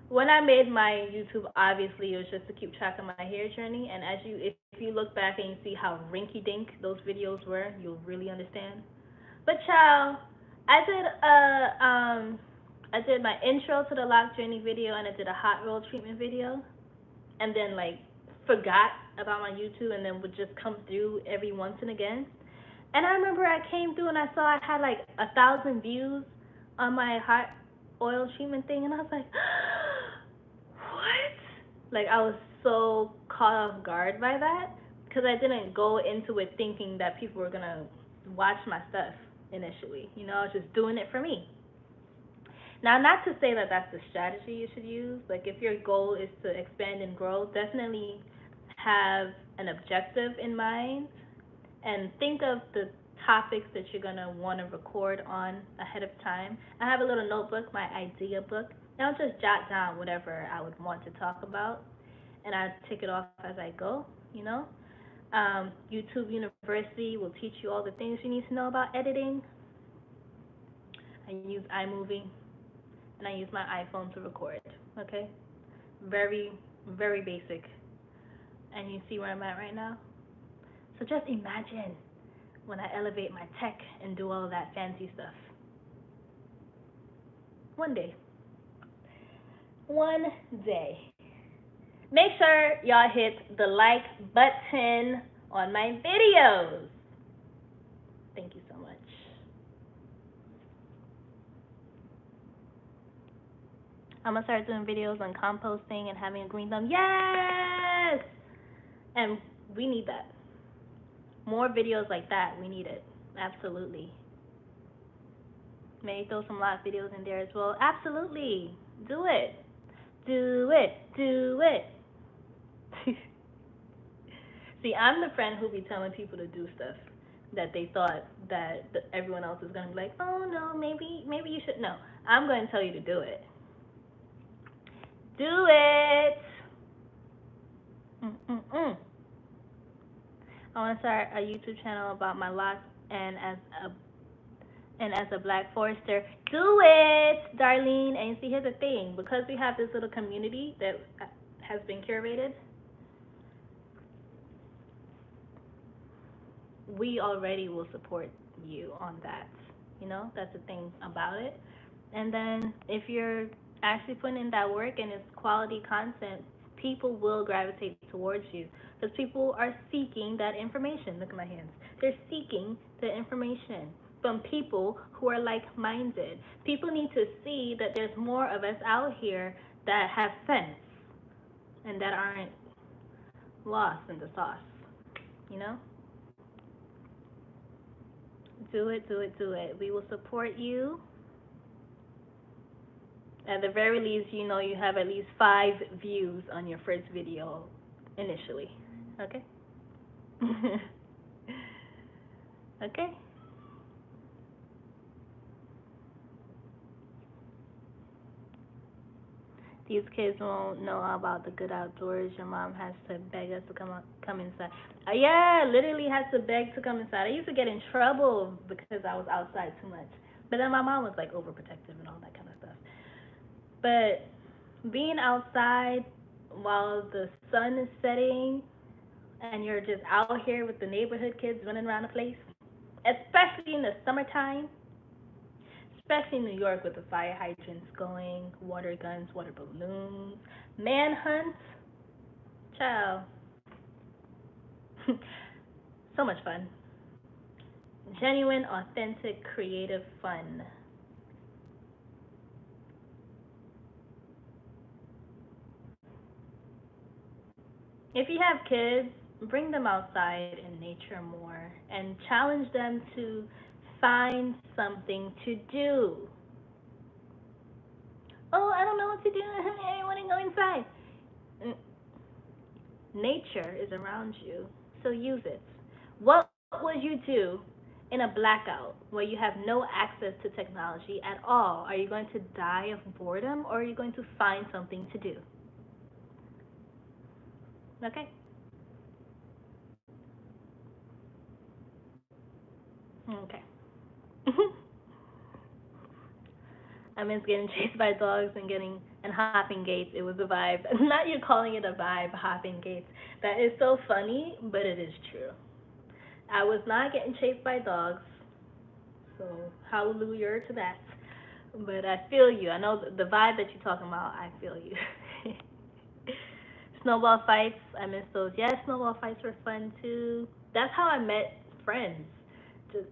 when I made my YouTube, obviously it was just to keep track of my hair journey. And if you look back and you see how rinky-dink those videos were, you'll really understand. But child, I did my intro to the lock journey video, and I did a hot roll treatment video, and then like forgot about my YouTube, and then would just come through every once and again. And I remember I came through and I saw I had like 1,000 views on my hot oil treatment thing, and I was like, what? Like, I was so caught off guard by that, because I didn't go into it thinking that people were gonna watch my stuff initially. I was just doing it for me. Now, not to say that that's the strategy you should use. Like, if your goal is to expand and grow, definitely have an objective in mind and think of the topics that you're going to want to record on ahead of time. I have a little notebook, my idea book, and I'll just jot down whatever I would want to talk about, and I tick it off as I go, YouTube University will teach you all the things you need to know about editing. I use iMovie, and I use my iPhone to record, okay? Very, very basic. And you see where I'm at right now? So just imagine when I elevate my tech and do all of that fancy stuff. One day. One day. Make sure y'all hit the like button on my videos. Thank you so much. I'm gonna start doing videos on composting and having a green thumb. Yes! And we need that. More videos like that. We need it. Absolutely. Maybe throw some live videos in there as well. Absolutely. Do it. Do it. Do it. See, I'm the friend who be telling people to do stuff that they thought that everyone else is gonna be like, oh no, maybe you should. No, I'm going to tell you to do it. Do it. Mm-mm-mm. I want to start a YouTube channel about my loss and as a Black forester. Do it, Darlene. And see, here's the thing: because we have this little community that has been curated, we already will support you on that. You know, that's the thing about it. And then if you're actually putting in that work and it's quality content, people will gravitate towards you because people are seeking that information. Look at my hands. They're seeking the information from people who are like-minded. People need to see that there's more of us out here that have sense and that aren't lost in the sauce. You know? Do it, do it, do it. We will support you. At the very least, you know you have at least 5 views on your first video initially. Okay? Okay? These kids won't know about the good outdoors. Your mom has to beg us to come inside. Yeah, literally has to beg to come inside. I used to get in trouble because I was outside too much. But then my mom was like overprotective and all that kind of stuff. But being outside while the sun is setting and you're just out here with the neighborhood kids running around the place, especially in the summertime, especially in New York with the fire hydrants going, water guns, water balloons, manhunts, child. So much fun. Genuine, authentic, creative fun. If you have kids, bring them outside in nature more and challenge them to find something to do. Oh, I don't know what to do. I want to go inside. Nature is around you, so use it. What would you do in a blackout where you have no access to technology at all? Are you going to die of boredom or are you going to find something to do? Okay? Okay. I miss getting chased by dogs and hopping gates. It was a vibe. Not you calling it a vibe, hopping gates. That is so funny, but it is true. I was not getting chased by dogs, so hallelujah to that. But I feel you. I know the vibe that you're talking about. I feel you. Snowball fights. I miss those. Yes, snowball fights were fun too. That's how I met friends. Just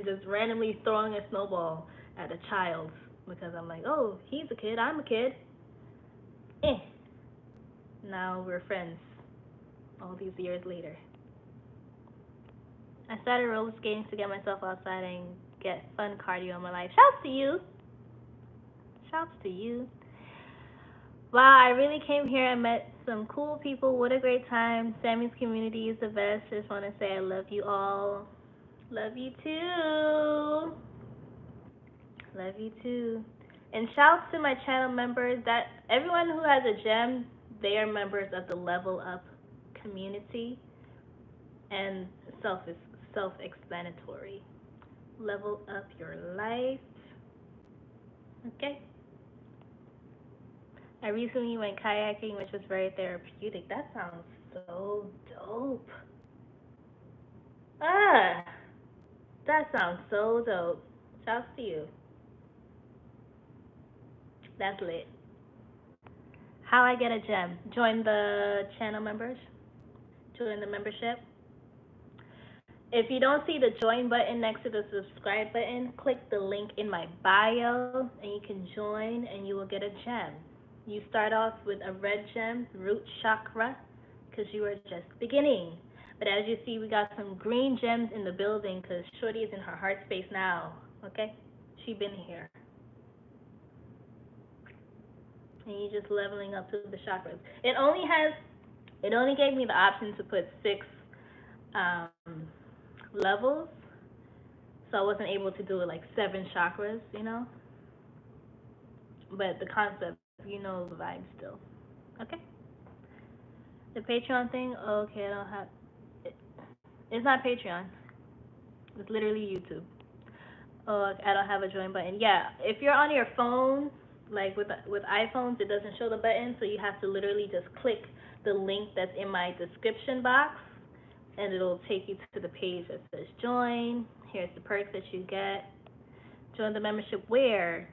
just randomly throwing a snowball at a child because I'm like, oh, he's a kid, I'm a kid. Eh. Now we're friends all these years later. I started roller skating to get myself outside and get fun cardio in my life. Shouts to you. Shouts to you. Wow, I really came here and met some cool people. What a great time. Sammy's community is the best. Just want to say I love you all. Love you too. Love you too. And shouts to my channel members that everyone who has a gem, they are members of the Level Up community. And self-explanatory. Level up your life. Okay? I recently went kayaking, which was very therapeutic. That sounds so dope. Ah, that sounds so dope. Shouts to you. That's lit. How I get a gem? Join the channel members. Join the membership. If you don't see the join button next to the subscribe button, click the link in my bio and you can join and you will get a gem. You start off with a red gem, root chakra, because you are just beginning. But as you see, we got some green gems in the building because Shorty is in her heart space now. Okay? She been here. And you just leveling up to the chakras. It only gave me the option to put 6 um, levels, so I wasn't able to do it like 7 chakras, you know. But the concept, you know the vibe still. Okay. The Patreon thing, okay, I don't have. It, it's not Patreon. It's literally YouTube. Oh, I don't have a join button. Yeah, if you're on your phone, like with iPhones, it doesn't show the button, so you have to literally just click the link that's in my description box, and it'll take you to the page that says join. Here's the perks that you get. Join the membership where?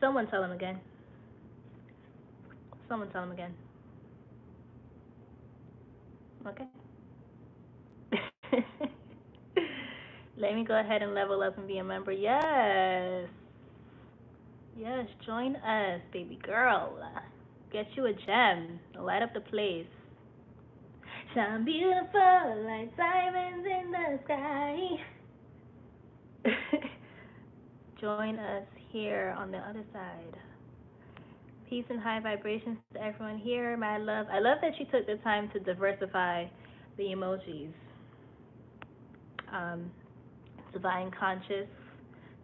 Someone tell them again. Someone tell them again. Okay. Let me go ahead and level up and be a member. Yes. Yes, join us, baby girl. Get you a gem. Light up the place. Shine beautiful like diamonds in the sky. Join us here on the other side. Peace and high vibrations to everyone here. My love. I love that you took the time to diversify the emojis. Divine Conscious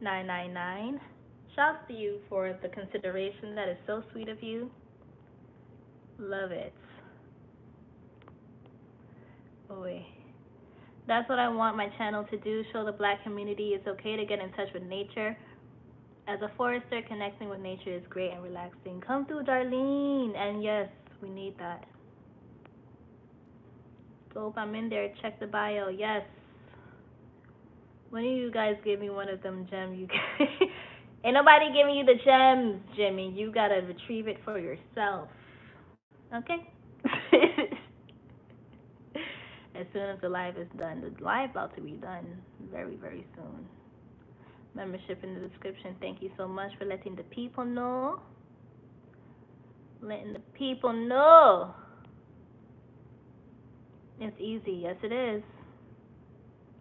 999. Shouts to you for the consideration. That is so sweet of you. Love it. Boy. That's what I want my channel to do. Show the Black community it's okay to get in touch with nature. As a forester, connecting with nature is great and relaxing. Come through, Darlene. And yes, we need that. Dope, I'm in there. Check the bio. Yes. When do you guys give me one of them gems? You ain't nobody giving you the gems, Jimmy. You gotta retrieve it for yourself. Okay? As soon as the live is done. The live about to be done very, very soon. Membership in the description. Thank you so much for letting the people know. Letting the people know. It's easy. Yes, it is.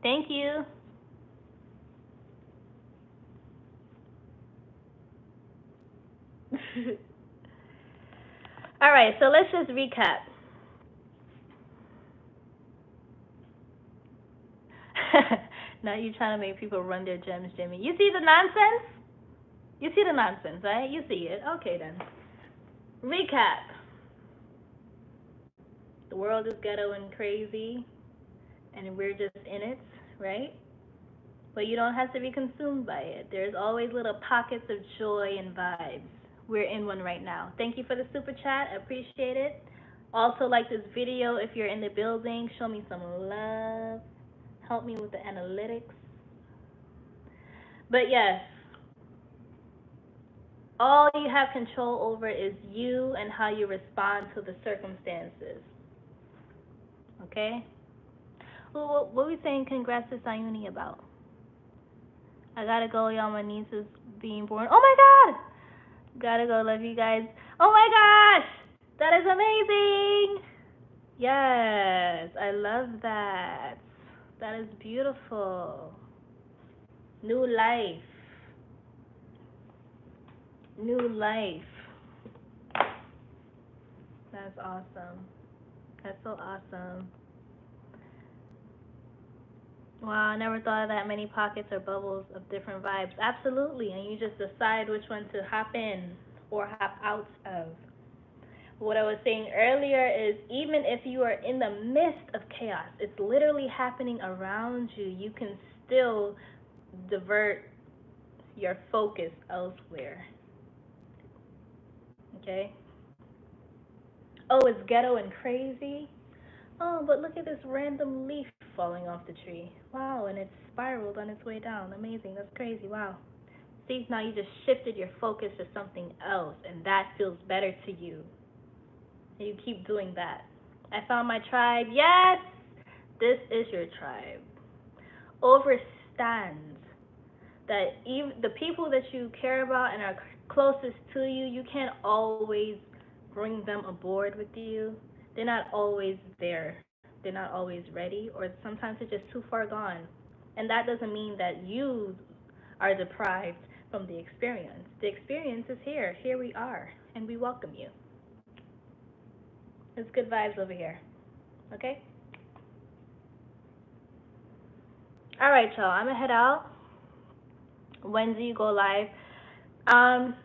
Thank you. All right, so let's just recap. Now you're trying to make people run their gems, Jimmy. You see the nonsense? You see the nonsense, right? You see it. Okay, then. Recap. The world is ghetto and crazy, and we're just in it, right? But you don't have to be consumed by it. There's always little pockets of joy and vibes. We're in one right now. Thank you for the super chat. I appreciate it. Also, like this video if you're in the building. Show me some love. Help me with the analytics. But yes, all you have control over is you and how you respond to the circumstances. Okay? Well, what are we saying congrats to Sayuni about? I gotta go, y'all. My niece is being born. Oh my god! Gotta go. Love you guys. Oh my gosh! That is amazing! Yes, I love that. That is beautiful. New life. New life. That's awesome. That's so awesome. Wow, I never thought of that many pockets or bubbles of different vibes. Absolutely, and you just decide which one to hop in or hop out of. What I was saying earlier is even if you are in the midst of chaos, it's literally happening around you, you can still divert your focus elsewhere. Okay? Oh, it's ghetto and crazy? Oh, but look at this random leaf falling off the tree. Wow, and it spiraled on its way down. Amazing. That's crazy. Wow. See, now you just shifted your focus to something else, and that feels better to you. And you keep doing that. I found my tribe. Yes! This is your tribe. Overstands that even the people that you care about and are closest to you, you can't always bring them aboard with you. They're not always there. They're not always ready, or sometimes they're just too far gone. And that doesn't mean that you are deprived from the experience. The experience is here. Here we are, and we welcome you. It's good vibes over here. Okay? All right, y'all. I'm gonna head out. Wednesday you go live.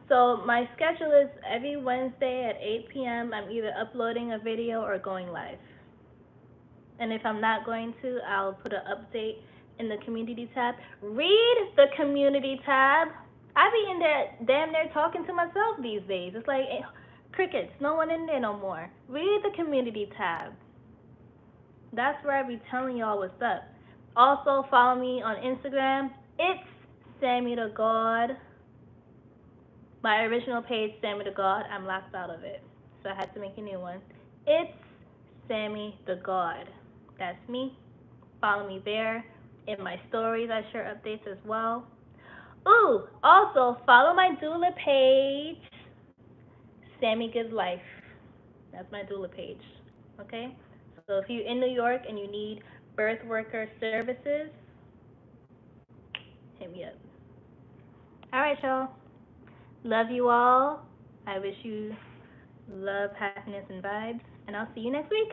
So my schedule is every Wednesday at 8 p.m. I'm either uploading a video or going live. And if I'm not going to, I'll put an update in the community tab. Read the community tab. I be in there damn near talking to myself these days. It's like crickets, no one in there no more. Read the community tab. That's where I be telling y'all what's up. Also follow me on Instagram. It's itsSammyDaGawd. My original page, itsSammyDaGawd, I'm locked out of it, so I had to make a new one. It's itsSammyDaGawd. That's me. Follow me there. In my stories, I share updates as well. Ooh, also follow my doula page, Sammy Gives Life. That's my doula page. Okay? So if you're in New York and you need birth worker services, hit me up. All right, y'all. Love you all. I wish you love, happiness, and vibes. And I'll see you next week.